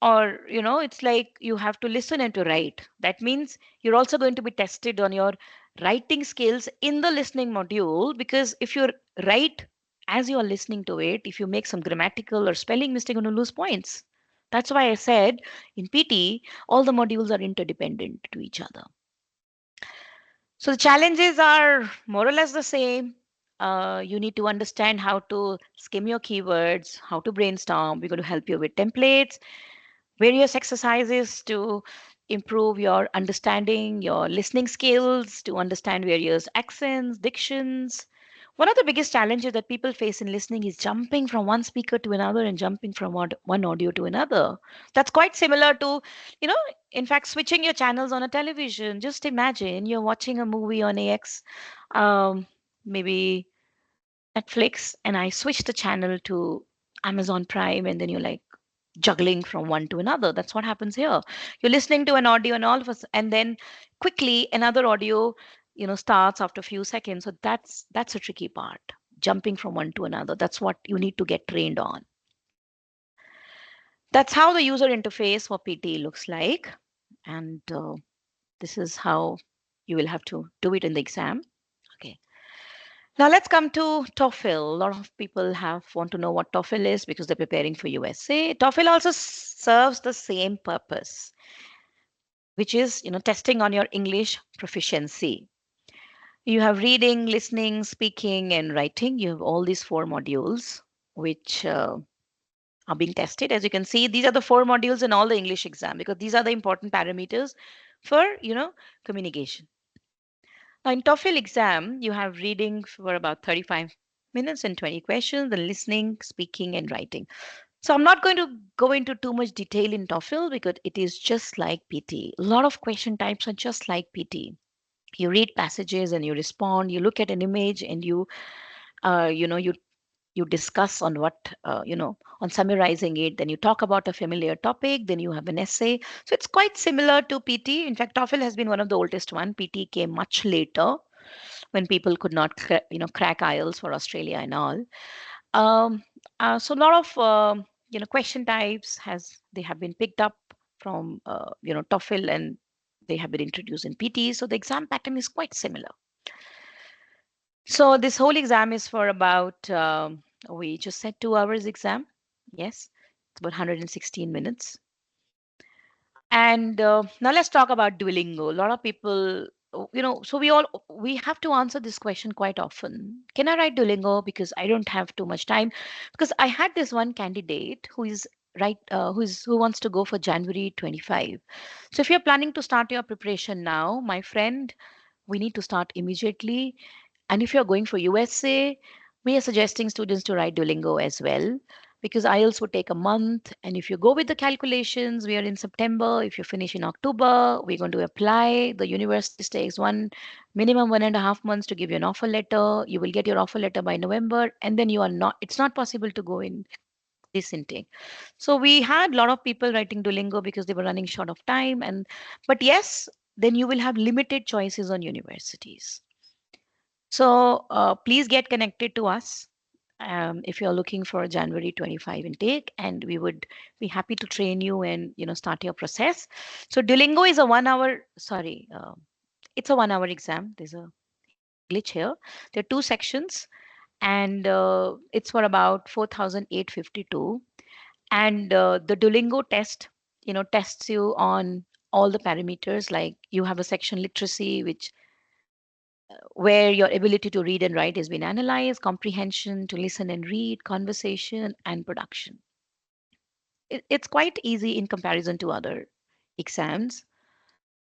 [SPEAKER 2] or it's like you have to listen and to write. That means you're also going to be tested on your writing skills in the listening module, because if you write as you are listening to it, if you make some grammatical or spelling mistake, you're going to lose points. That's why I said in PT all the modules are interdependent to each other. So the challenges are more or less the same. You need to understand how to skim your keywords, how to brainstorm. We're going to help you with templates, various exercises to improve your understanding, your listening skills, to understand various accents, dictions. One of the biggest challenges that people face in listening is jumping from one speaker to another and jumping from one audio to another. That's quite similar to, you know, in fact, switching your channels on a television. Just imagine you're watching a movie on AX, maybe Netflix, and I switch the channel to Amazon Prime, and then you're like juggling from one to another. That's what happens here. You're listening to an audio, and all of us, and then quickly another audio, starts after a few seconds. So that's a tricky part, jumping from one to another. That's what you need to get trained on. That's how the user interface for PT looks like, and this is how you will have to do it in the exam. Okay. Now let's come to TOEFL. A lot of people have want to know what TOEFL is because they're preparing for USA. TOEFL also serves the same purpose, which is testing on your English proficiency. You have reading, listening, speaking, and writing. You have all these four modules which are being tested. As you can see, these are the four modules in all the English exam because these are the important parameters for communication. Now, in TOEFL exam, you have reading for about 35 minutes and 20 questions, the listening, speaking, and writing. So I'm not going to go into too much detail in TOEFL because it is just like PT. A lot of question types are just like PT. You read passages and you respond. You look at an image and you discuss on what on summarizing it. Then you talk about a familiar topic. Then you have an essay. So it's quite similar to PT. In fact, TOEFL has been one of the oldest one. PT came much later when people could not crack IELTS for Australia and all. So a lot of question types they have been picked up from TOEFL, and they have been introduced in PT. So the exam pattern is quite similar. So this whole exam is for about we just said 2 hours exam. Yes, it's about 116 minutes. And now let's talk about Duolingo. A lot of people, so we have to answer this question quite often. Can I write Duolingo because I don't have too much time? Because I had this one candidate who is who wants to go for January 25. So if you're planning to start your preparation now, my friend, we need to start immediately. And if you're going for USA, we are suggesting students to write Duolingo as well because IELTS would take a month. And if you go with the calculations, we are in September. If you finish in October, we're going to apply. The university takes minimum 1.5 months to give you an offer letter. You will get your offer letter by November, and then it's not possible to go in this intake. So we had a lot of people writing Duolingo because they were running short of time. But yes, then you will have limited choices on universities. So please get connected to us if you're looking for a January 25 intake, and we would be happy to train you and start your process. So Duolingo is a 1 hour. Sorry, it's a 1 hour exam. There's a glitch here. There are two sections, and it's for about 4,852. And the Duolingo test, tests you on all the parameters. Like you have a section literacy, which where your ability to read and write has been analyzed, comprehension, to listen and read, conversation, and production. It's quite easy in comparison to other exams.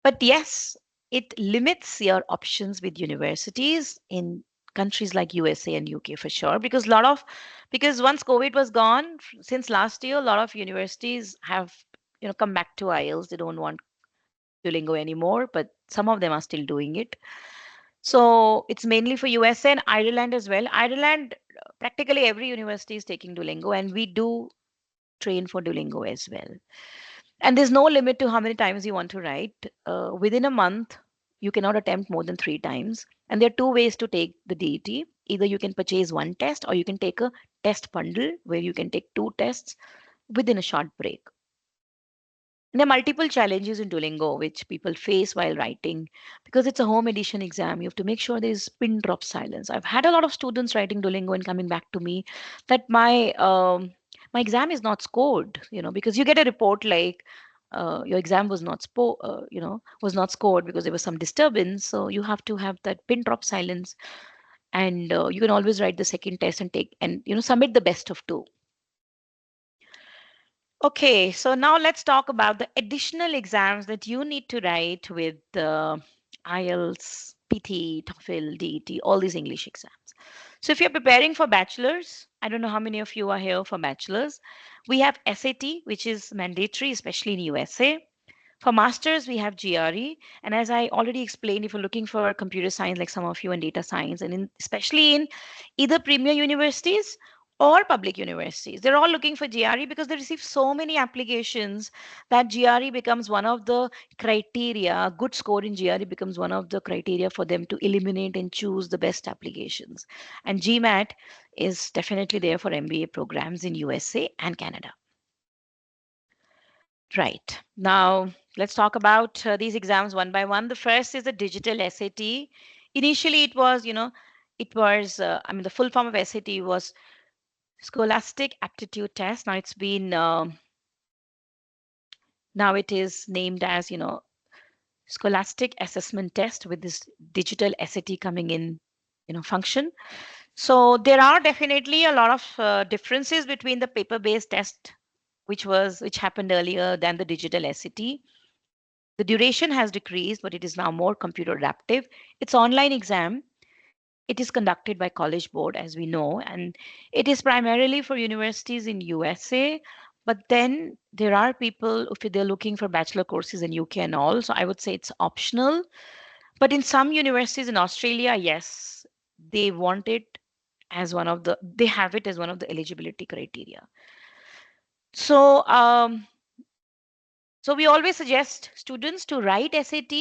[SPEAKER 2] But yes, it limits your options with universities in countries like USA and UK for sure. Because once COVID was gone, since last year, a lot of universities have come back to IELTS. They don't want Duolingo anymore, but some of them are still doing it. So it's mainly for USA and Ireland as well. Ireland, practically every university is taking Duolingo, and we do train for Duolingo as well. And there's no limit to how many times you want to write. Within a month, you cannot attempt more than 3 times. And there are two ways to take the DET. Either you can purchase one test, or you can take a test bundle where you can take two tests within a short break. There are multiple challenges in Duolingo which people face while writing because it's a home edition exam. You have to make sure there is pin drop silence. I've had a lot of students writing Duolingo and coming back to me that my exam is not scored. Because you get a report like your exam was not was not scored because there was some disturbance. So you have to have that pin drop silence, and you can always write the second test and take and submit the best of two. Okay, so now let's talk about the additional exams that you need to write with the IELTS, PT, TOEFL, DET, all these English exams. So if you're preparing for bachelor's, I don't know how many of you are here for bachelor's. We have SAT, which is mandatory, especially in USA. For masters, we have GRE. And as I already explained, if you're looking for computer science, like some of you in data science, and especially in either premier universities or public universities, they're all looking for GRE because they receive so many applications that GRE becomes one of the criteria. A good score in GRE becomes one of the criteria for them to eliminate and choose the best applications. And GMAT is definitely there for MBA programs in USA and Canada. Right. Now, let's talk about these exams one by one. The first is the digital SAT. Initially, it was, I mean, the full form of SAT was Scholastic Aptitude Test. Now it is named as, Scholastic Assessment Test with this digital SAT coming in, function. So there are definitely a lot of differences between the paper-based test, which happened earlier, than the digital SAT. The duration has decreased, but it is now more computer adaptive. It's online exam. It is conducted by College Board, as we know, and it is primarily for universities in USA. But then there are people, if they're looking for bachelor courses in UK and all, so I would say it's optional. But in some universities in Australia, yes, they want it they have it as one of the eligibility criteria. So, so we always suggest students to write SAT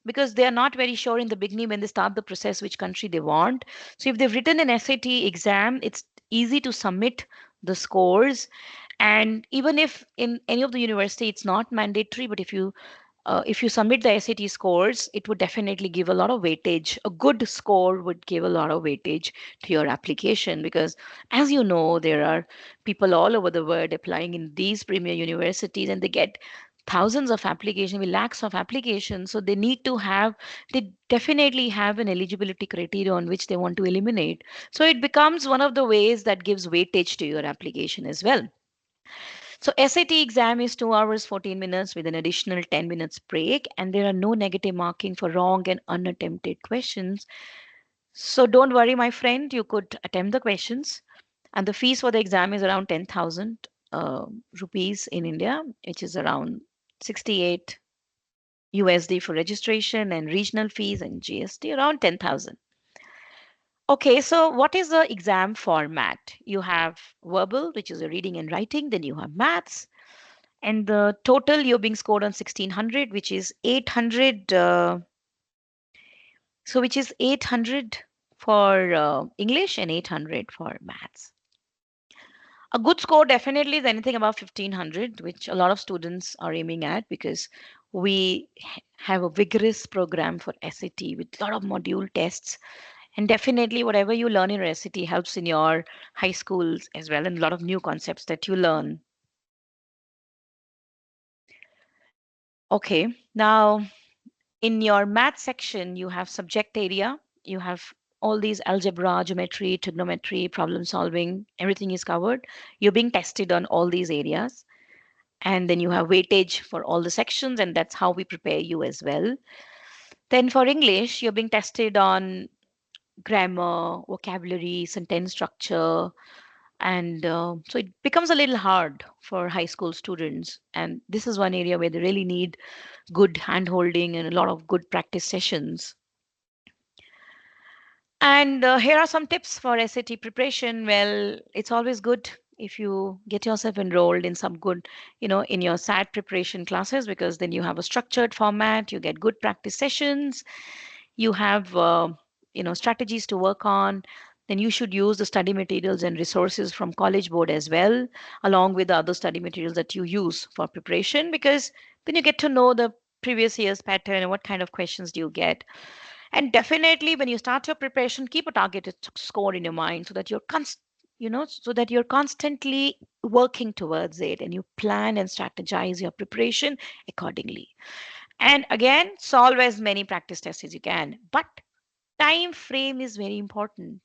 [SPEAKER 2] because they are not very sure in the beginning when they start the process which country they want. So if they've written an SAT exam, it's easy to submit the scores. And even if in any of the university it's not mandatory, but if you submit the SAT scores, it would definitely give a lot of weightage. A good score would give a lot of weightage to your application because, as you know, there are people all over the world applying in these premier universities and they get thousands of applications, with lakhs of applications. So they definitely have an eligibility criteria on which they want to eliminate. So it becomes one of the ways that gives weightage to your application as well. So SAT exam is 2 hours 14 minutes with an additional 10 minutes break, and there are no negative marking for wrong and unattempted questions. So don't worry, my friend, you could attempt the questions. And the fees for the exam is around 10,000 rupees in India, which is around 68 USD for registration and regional fees and GST around 10,000. Okay, so what is the exam format? You have verbal, which is a reading and writing, then you have maths, and the total you're being scored on 1600, which is 800. Which is 800 for English and 800 for maths. A good score definitely is anything above 1500, which a lot of students are aiming at because we have a vigorous program for SAT with a lot of module tests. And definitely, whatever you learn in your SAT helps in your high schools as well, and a lot of new concepts that you learn. Okay, now in your math section, you have subject area, you have all these algebra, geometry, trigonometry, problem solving, everything is covered. You're being tested on all these areas. And then you have weightage for all the sections, and that's how we prepare you as well. Then for English, you're being tested on grammar, vocabulary, sentence structure, and so it becomes a little hard for high school students. And this is one area where they really need good hand holding and a lot of good practice sessions. And here are some tips for SAT preparation. Well, it's always good if you get yourself enrolled in some good, in your SAT preparation classes, because then you have a structured format, you get good practice sessions, you have, strategies to work on. Then you should use the study materials and resources from College Board as well, along with the other study materials that you use for preparation, because then you get to know the previous year's pattern and what kind of questions do you get. And definitely, when you start your preparation, keep a targeted score in your mind so that you're constantly working towards it and you plan and strategize your preparation accordingly. And again, solve as many practice tests as you can. But time frame is very important.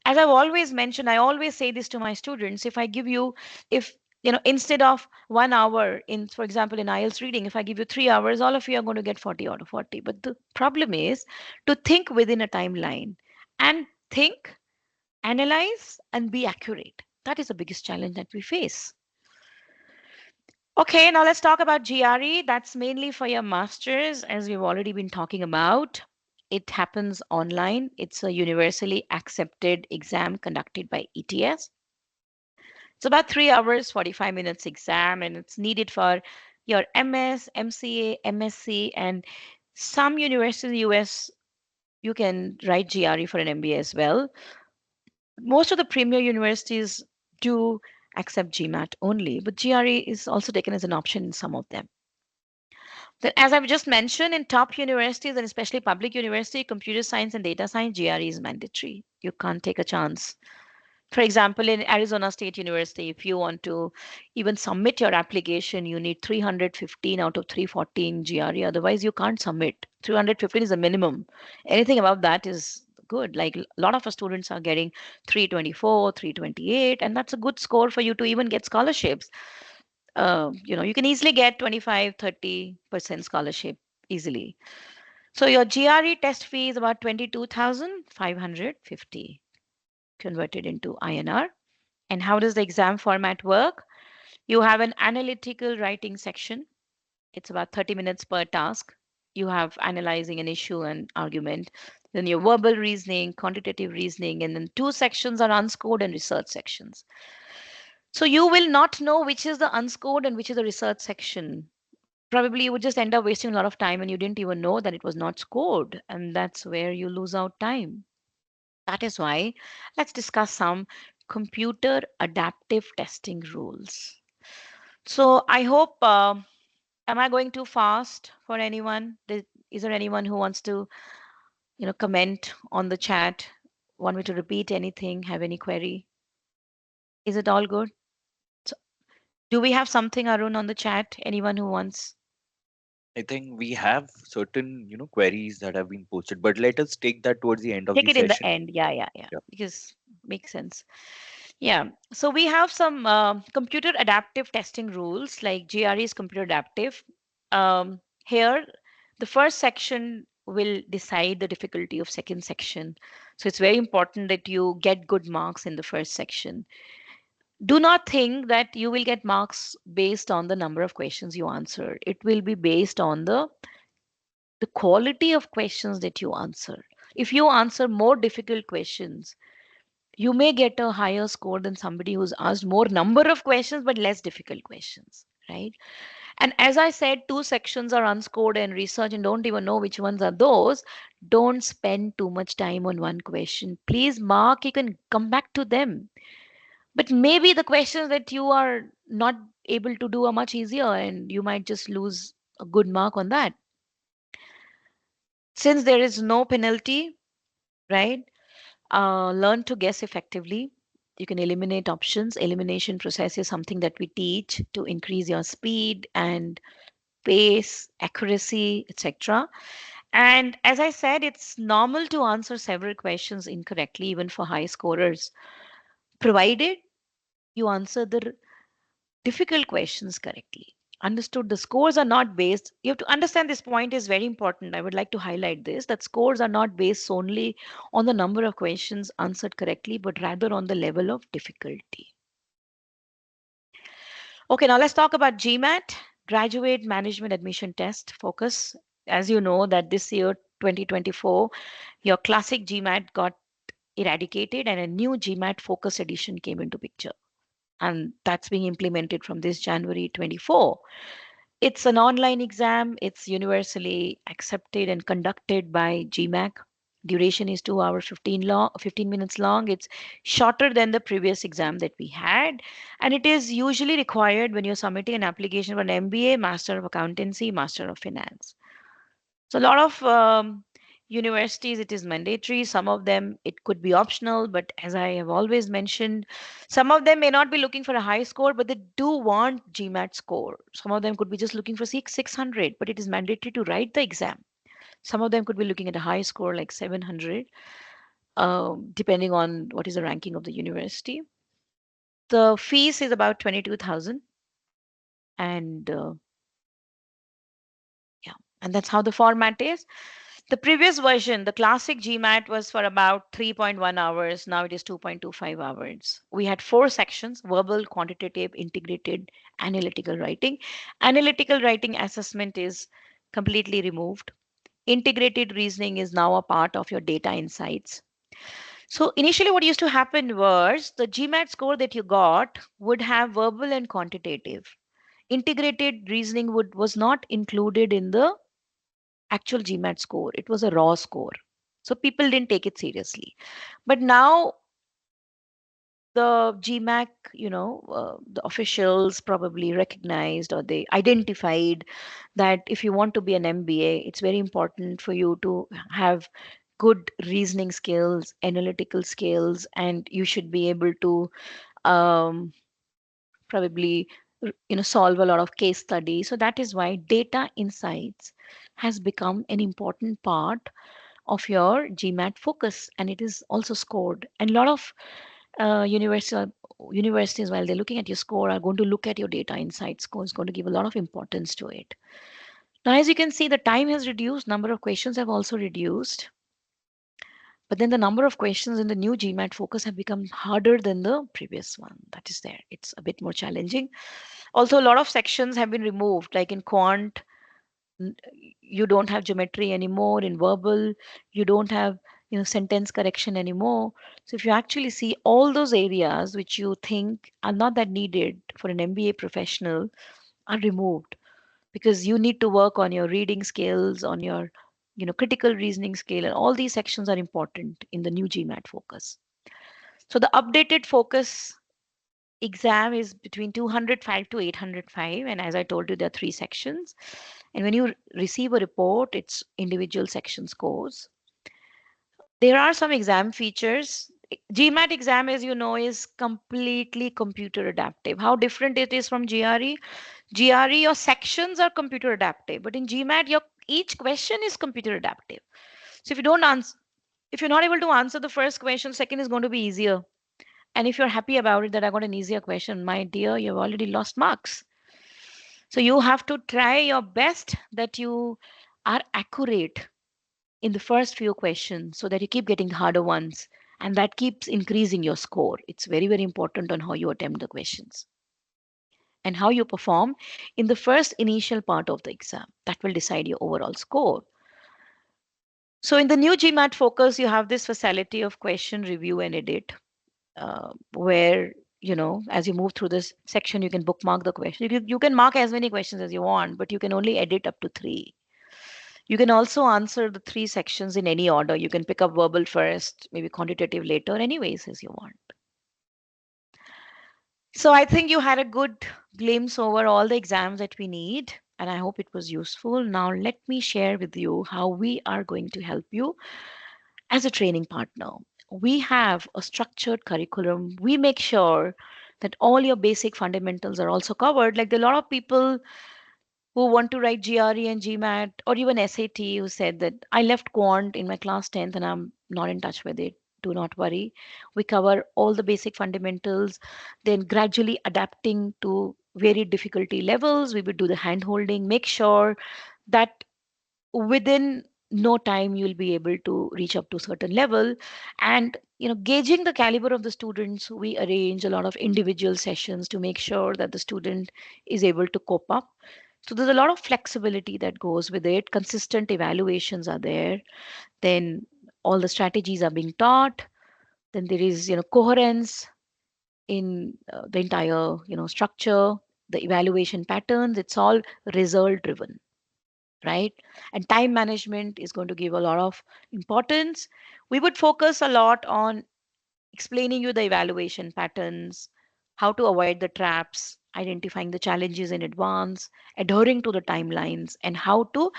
[SPEAKER 2] As I've always mentioned, I always say this to my students: if I give you, if Instead of 1 hour in, for example, in IELTS reading, if I give you 3 hours, all of you are going to get 40 out of 40. But the problem is to think within a timeline and think, analyze, and be accurate. That is the biggest challenge that we face. Okay, now let's talk about GRE. That's mainly for your masters, as we've already been talking about. It happens online. It's a universally accepted exam conducted by ETS. It's about 3 hours, 45 minutes exam, and it's needed for your MS, MCA, MSc, and some universities in the US, you can write GRE for an MBA as well. Most of the premier universities do accept GMAT only, but GRE is also taken as an option in some of them. Then, as I've just mentioned, in top universities and especially public university, computer science and data science, GRE is mandatory. You can't take a chance. For example, in Arizona State University, if you want to even submit your application, you need 315 out of 314 GRE. Otherwise, you can't submit. 315 is the minimum. Anything above that is good. Like a lot of our students are getting 324, 328, and that's a good score for you to even get scholarships. You can easily get 25, 30% scholarship easily. So your GRE test fee is about 22,550 converted into INR. And how does the exam format work? You have an analytical writing section. It's about 30 minutes per task. You have analyzing an issue and argument. Then your verbal reasoning, quantitative reasoning, and then two sections are unscored and research sections. So you will not know which is the unscored and which is the research section. Probably you would just end up wasting a lot of time and you didn't even know that it was not scored. And that's where you lose out time. That is why let's discuss some computer adaptive testing rules. So I hope, am I going too fast for anyone? Is there anyone who wants to, comment on the chat? Want me to repeat anything? Have any query? Is it all good? So, do we have something, Arun, on the chat? Anyone who wants?
[SPEAKER 1] I think we have certain, queries that have been posted, but let us take that towards the end of
[SPEAKER 2] Take
[SPEAKER 1] the
[SPEAKER 2] it in the
[SPEAKER 1] session.
[SPEAKER 2] end. Yeah, yeah, yeah.
[SPEAKER 1] Yeah.
[SPEAKER 2] Because makes sense. Yeah. So we have some computer adaptive testing rules, like GRE is computer adaptive. Here, the first section will decide the difficulty of second section. So it's very important that you get good marks in the first section. Do not think that you will get marks based on the number of questions you answer. It will be based on the quality of questions that you answer. If you answer more difficult questions, you may get a higher score than somebody who's asked more number of questions but less difficult questions, right? And as I said, two sections are unscored and research and don't even know which ones are those. Don't spend too much time on one question. Please mark, you can come back to them. But maybe the questions that you are not able to do are much easier and you might just lose a good mark on that. Since there is no penalty, right? Learn to guess effectively. You can eliminate options. Elimination process is something that we teach to increase your speed and pace, accuracy, etc. And as I said, it's normal to answer several questions incorrectly, even for high scorers, provided you answer the difficult questions correctly. Understood, the scores are not based, you have to understand, this point is very important. I would like to highlight this, that scores are not based solely on the number of questions answered correctly, but rather on the level of difficulty. Okay, now let's talk about GMAT, Graduate Management Admission Test focus. As you know that this year, 2024, your classic GMAT got eradicated and a new GMAT focus edition came into picture. And that's being implemented from this January 24. It's an online exam. It's universally accepted and conducted by GMAC. Duration is 2 hours 15 minutes long. It's shorter than the previous exam that we had. And it is usually required when you're submitting an application for an MBA, Master of Accountancy, Master of Finance. So a lot of universities, it is mandatory. Some of them, it could be optional. But as I have always mentioned, some of them may not be looking for a high score, but they do want GMAT score. Some of them could be just looking for 600, but it is mandatory to write the exam. Some of them could be looking at a high score like 700, depending on what is the ranking of the university. The fees is about 22,000, and yeah, and that's how the format is. The previous version, the classic GMAT, was for about 3.1 hours. Now it is 2.25 hours. We had four sections: verbal, quantitative, integrated, analytical writing. Analytical writing assessment is completely removed. Integrated reasoning is now a part of your data insights. So initially, what used to happen was the GMAT score that you got would have verbal and quantitative. Integrated reasoning was not included in the actual GMAT score. It was a raw score. So people didn't take it seriously. But now the GMAC, the officials probably recognized or they identified that if you want to be an MBA, it's very important for you to have good reasoning skills, analytical skills, and you should be able to um, probably solve a lot of case studies. So that is why data insights has become an important part of your GMAT focus, and it is also scored. And a lot of universities, while they're looking at your score, are going to look at your data insight score. Is going to give a lot of importance to it. Now, as you can see, the time has reduced, number of questions have also reduced, but then the number of questions in the new GMAT focus have become harder than the previous one. That is there. It's a bit more challenging. Also, a lot of sections have been removed, like in quant, n- you don't have geometry anymore. In verbal, you don't have sentence correction anymore. So if you actually see, all those areas which you think are not that needed for an MBA professional are removed, because you need to work on your reading skills, on your critical reasoning skill, and all these sections are important in the new GMAT focus. So the updated focus exam is between 205 to 805, and as I told you, there are three sections. And when you receive a report, it's individual section scores. There are some exam features. GMAT exam, as you know, is completely computer adaptive. How different it is from GRE? GRE, your sections are computer adaptive, but in GMAT, your each question is computer adaptive. So if you don't answer, if you're not able to answer the first question, second is going to be easier. And if you're happy about it that I got an easier question, my dear, you've already lost marks. So you have to try your best that you are accurate in the first few questions so that you keep getting harder ones, and that keeps increasing your score. It's very, very important on how you attempt the questions and how you perform in the first initial part of the exam. That will decide your overall score. So in the new GMAT focus, you have this facility of question review and edit, where as you move through this section, you can bookmark the question. You can mark as many questions as you want, but you can only edit up to three. You can also answer the three sections in any order. You can pick up verbal first, maybe quantitative later, anyways, as you want. So I think you had a good glimpse over all the exams that we need, and I hope it was useful. Now, let me share with you how we are going to help you as a training partner. We have a structured curriculum. We make sure that all your basic fundamentals are also covered. Like, there are a lot of people who want to write GRE and GMAT or even SAT who said that I left quant in my class 10th and I'm not in touch with it. Do not worry. We cover all the basic fundamentals, then gradually adapting to varied difficulty levels. We would do the hand holding, make sure that within no time you'll be able to reach up to a certain level. And gauging the caliber of the students, we arrange a lot of individual sessions to make sure that the student is able to cope up. So there's a lot of flexibility that goes with it. Consistent evaluations are there. Then all the strategies are being taught. Then there is, coherence in the entire, structure, the evaluation patterns. It's all result driven, right? And time management is going to give a lot of importance. We would focus a lot on explaining you the evaluation patterns, how to avoid the traps, identifying the challenges in advance, adhering to the timelines, and how to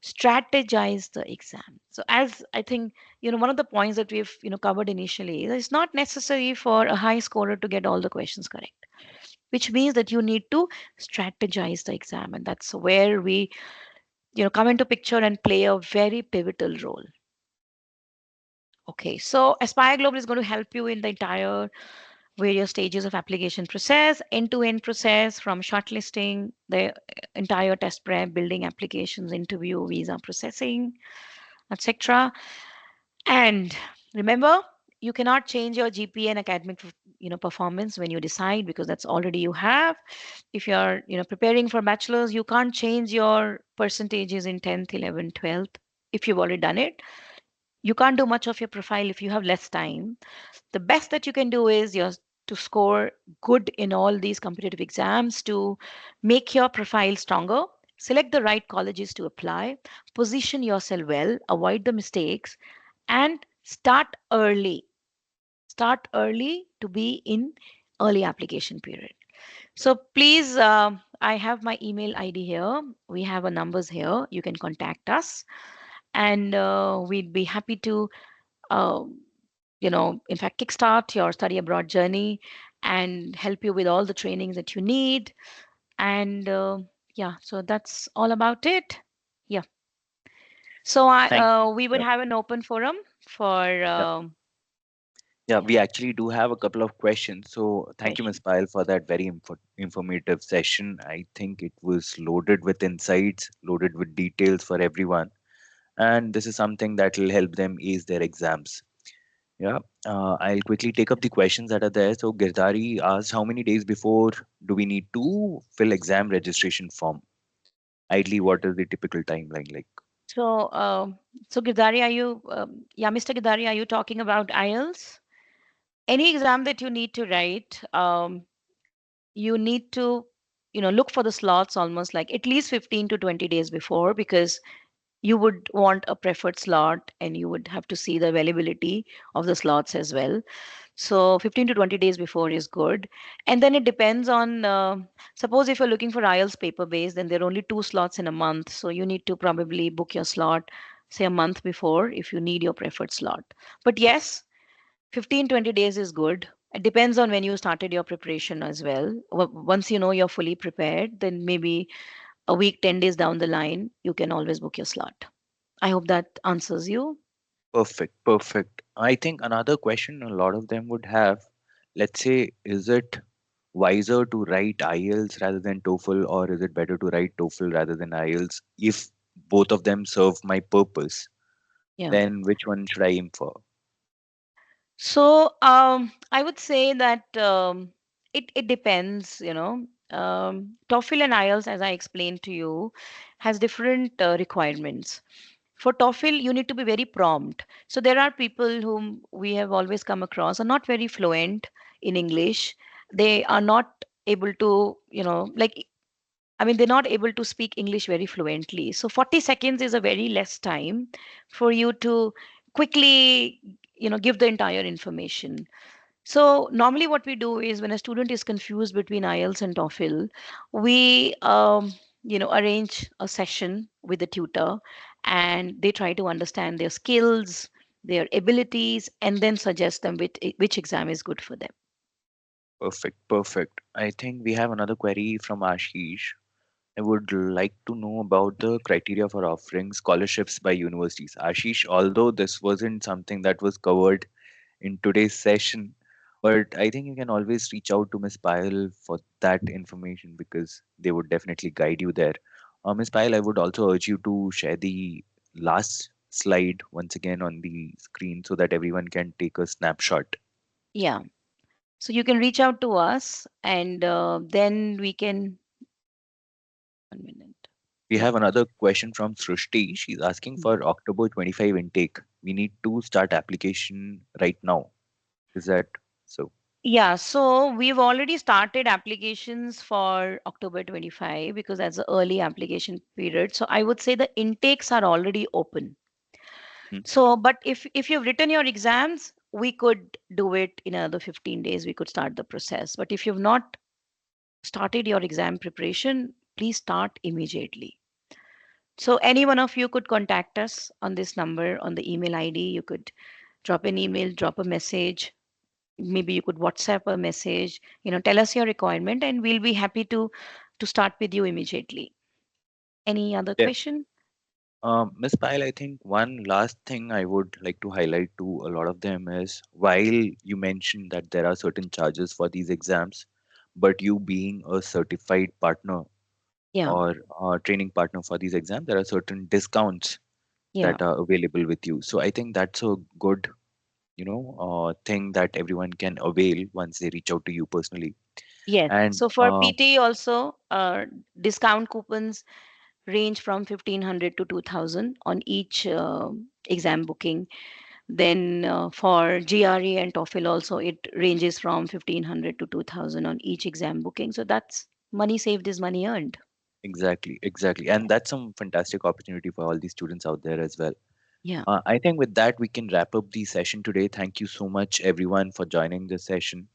[SPEAKER 2] strategize the exam. So as I think, one of the points that we've, covered initially, is it's not necessary for a high scorer to get all the questions correct, which means that you need to strategize the exam. And that's where we, come into picture and play a very pivotal role. Okay, so Aspire Global is going to help you in the entire various stages of application process, end-to-end process from shortlisting, the entire test prep, building applications, interview, visa processing, etc. And remember, you cannot change your GPA and academic, performance when you decide, because that's already you have. If you're, preparing for bachelor's, you can't change your percentages in 10th, 11th, 12th. If you've already done it, you can't do much of your profile if you have less time. The best that you can do is to score good in all these competitive exams, to make your profile stronger, select the right colleges to apply, position yourself well, avoid the mistakes, and start early to be in early application period. So please, I have my email ID here, we have our numbers here, you can contact us, and we'd be happy to uh, in fact, kickstart your study abroad journey and help you with all the trainings that you need. And yeah, so that's all about it. Yeah. So
[SPEAKER 1] Thank you.
[SPEAKER 2] we would
[SPEAKER 1] Yeah,
[SPEAKER 2] have an open forum for
[SPEAKER 1] yeah, yeah.
[SPEAKER 2] yeah,
[SPEAKER 1] We actually do have a couple of questions. So thank you, Ms.
[SPEAKER 2] question.
[SPEAKER 1] Payal, for that very informative session. I think it was loaded with insights, loaded with details for everyone, and this is something that will help them ace their exams. Yeah, I'll quickly take up the questions that are there. So Girdari asked, how many days before do we need to fill exam registration form? Ideally, what is the typical timeline like?
[SPEAKER 2] So so Gidari, are you yeah, Mr. Gidari, are you talking about IELTS? Any exam that you need to write, you need to look for the slots almost like at least 15 to 20 days before, because you would want a preferred slot and you would have to see the availability of the slots as well. So 15 to 20 days before is good. And then it depends on, suppose if you're looking for IELTS paper based, then there are only two slots in a month. So you need to probably book your slot, say a month before if you need your preferred slot. But yes, 15-20 days is good. It depends on when you started your preparation as well. Once you know you're fully prepared, then maybe a week, 10 days down the line, you can always book your slot. I hope that answers you.
[SPEAKER 1] Perfect, perfect. I think another question a lot of them would have, let's say, is it wiser to write IELTS rather than TOEFL, or is it better to write TOEFL rather than IELTS? If both of them serve my purpose,
[SPEAKER 2] Yeah.
[SPEAKER 1] then which one should I aim for?
[SPEAKER 2] So I would say that it depends, TOEFL and IELTS, as I explained to you, has different requirements. For TOEFL, you need to be very prompt. So there are people whom we have always come across are not very fluent in English. They are not able to, like, I mean, they're not able to speak English very fluently. So 40 seconds is a very less time for you to quickly, give the entire information. So normally what we do is when a student is confused between IELTS and TOEFL, we, arrange a session with the tutor and they try to understand their skills, their abilities, and then suggest them which exam is good for them.
[SPEAKER 1] Perfect, perfect. I think we have another query from Ashish. I would like to know about the criteria for offering scholarships by universities. Ashish, although this wasn't something that was covered in today's session, but I think you can always reach out to Ms. Payal for that information because they would definitely guide you there. Ms. Payal, I would also urge you to share the last slide once again on the screen so that everyone can take a snapshot.
[SPEAKER 2] Yeah. So you can reach out to us and then we can. 1 minute.
[SPEAKER 1] We
[SPEAKER 2] Yeah.
[SPEAKER 1] have another question from Srushti. She's asking for October 25 intake. We need to start application right now. Is that so?
[SPEAKER 2] Yeah, so we've already started applications for October 25 because that's the early application period. So I would say the intakes are already open.
[SPEAKER 1] Hmm.
[SPEAKER 2] So, but if you've written your exams, we could do it in another 15 days. We could start the process. But if you've not started your exam preparation, please start immediately. So any one of you could contact us on this number, on the email ID. You could drop an email, drop a message, maybe you could WhatsApp a message, tell us your requirement and we'll be happy to start with you immediately. Any other
[SPEAKER 1] De-
[SPEAKER 2] question?
[SPEAKER 1] Miss Pyle, I think one last thing I would like to highlight to a lot of them is while you mentioned that there are certain charges for these exams, but you being a certified partner
[SPEAKER 2] Yeah,
[SPEAKER 1] or training partner for these exams, there are certain discounts
[SPEAKER 2] yeah.
[SPEAKER 1] that are available with you. So I think that's a good, thing that everyone can avail once they reach out to you personally.
[SPEAKER 2] Yes.
[SPEAKER 1] And
[SPEAKER 2] So for PT also, discount coupons range from 1,500 to 2,000 on each exam booking. Then for GRE and TOEFL also, it ranges from 1,500 to 2,000 on each exam booking. So that's money saved is money earned.
[SPEAKER 1] exactly, exactly, and that's some fantastic opportunity for all these students out there as well.
[SPEAKER 2] Yeah.
[SPEAKER 1] I think with that we can wrap up the session today. Thank you so much, everyone, for joining this session.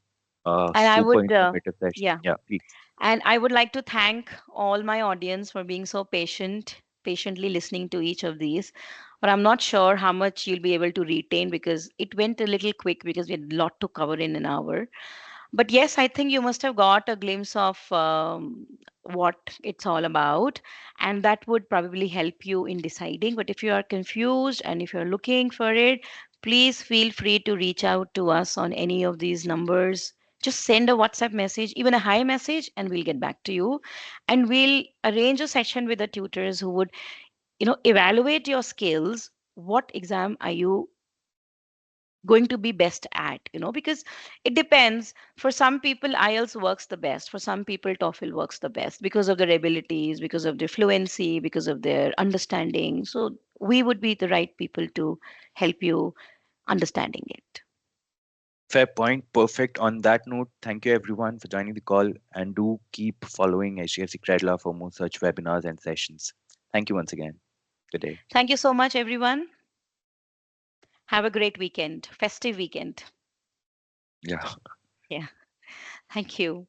[SPEAKER 2] And I
[SPEAKER 1] Super
[SPEAKER 2] would,
[SPEAKER 1] informative session.
[SPEAKER 2] yeah.
[SPEAKER 1] Yeah, please.
[SPEAKER 2] And I would like to thank all my audience for being so patiently listening to each of these. But I'm not sure how much you'll be able to retain because it went a little quick because we had a lot to cover in an hour. But yes, I think you must have got a glimpse of what it's all about, and that would probably help you in deciding. But if you are confused and if you're looking for it, please feel free to reach out to us on any of these numbers. Just send a WhatsApp message, even a hi message, and we'll get back to you. And we'll arrange a session with the tutors who would, evaluate your skills. What exam are you going to be best at, because it depends. For some people IELTS works the best, for some people TOEFL works the best because of their abilities, because of their fluency, because of their understanding. So we would be the right people to help you understanding it.
[SPEAKER 1] Fair point. Perfect. On that note, thank you everyone for joining the call, and do keep following HDFC Credla for more such webinars and sessions. Thank you once again. Good day.
[SPEAKER 2] Thank you so much, everyone. Have a great weekend, festive weekend.
[SPEAKER 1] Yeah.
[SPEAKER 2] Yeah. Thank you.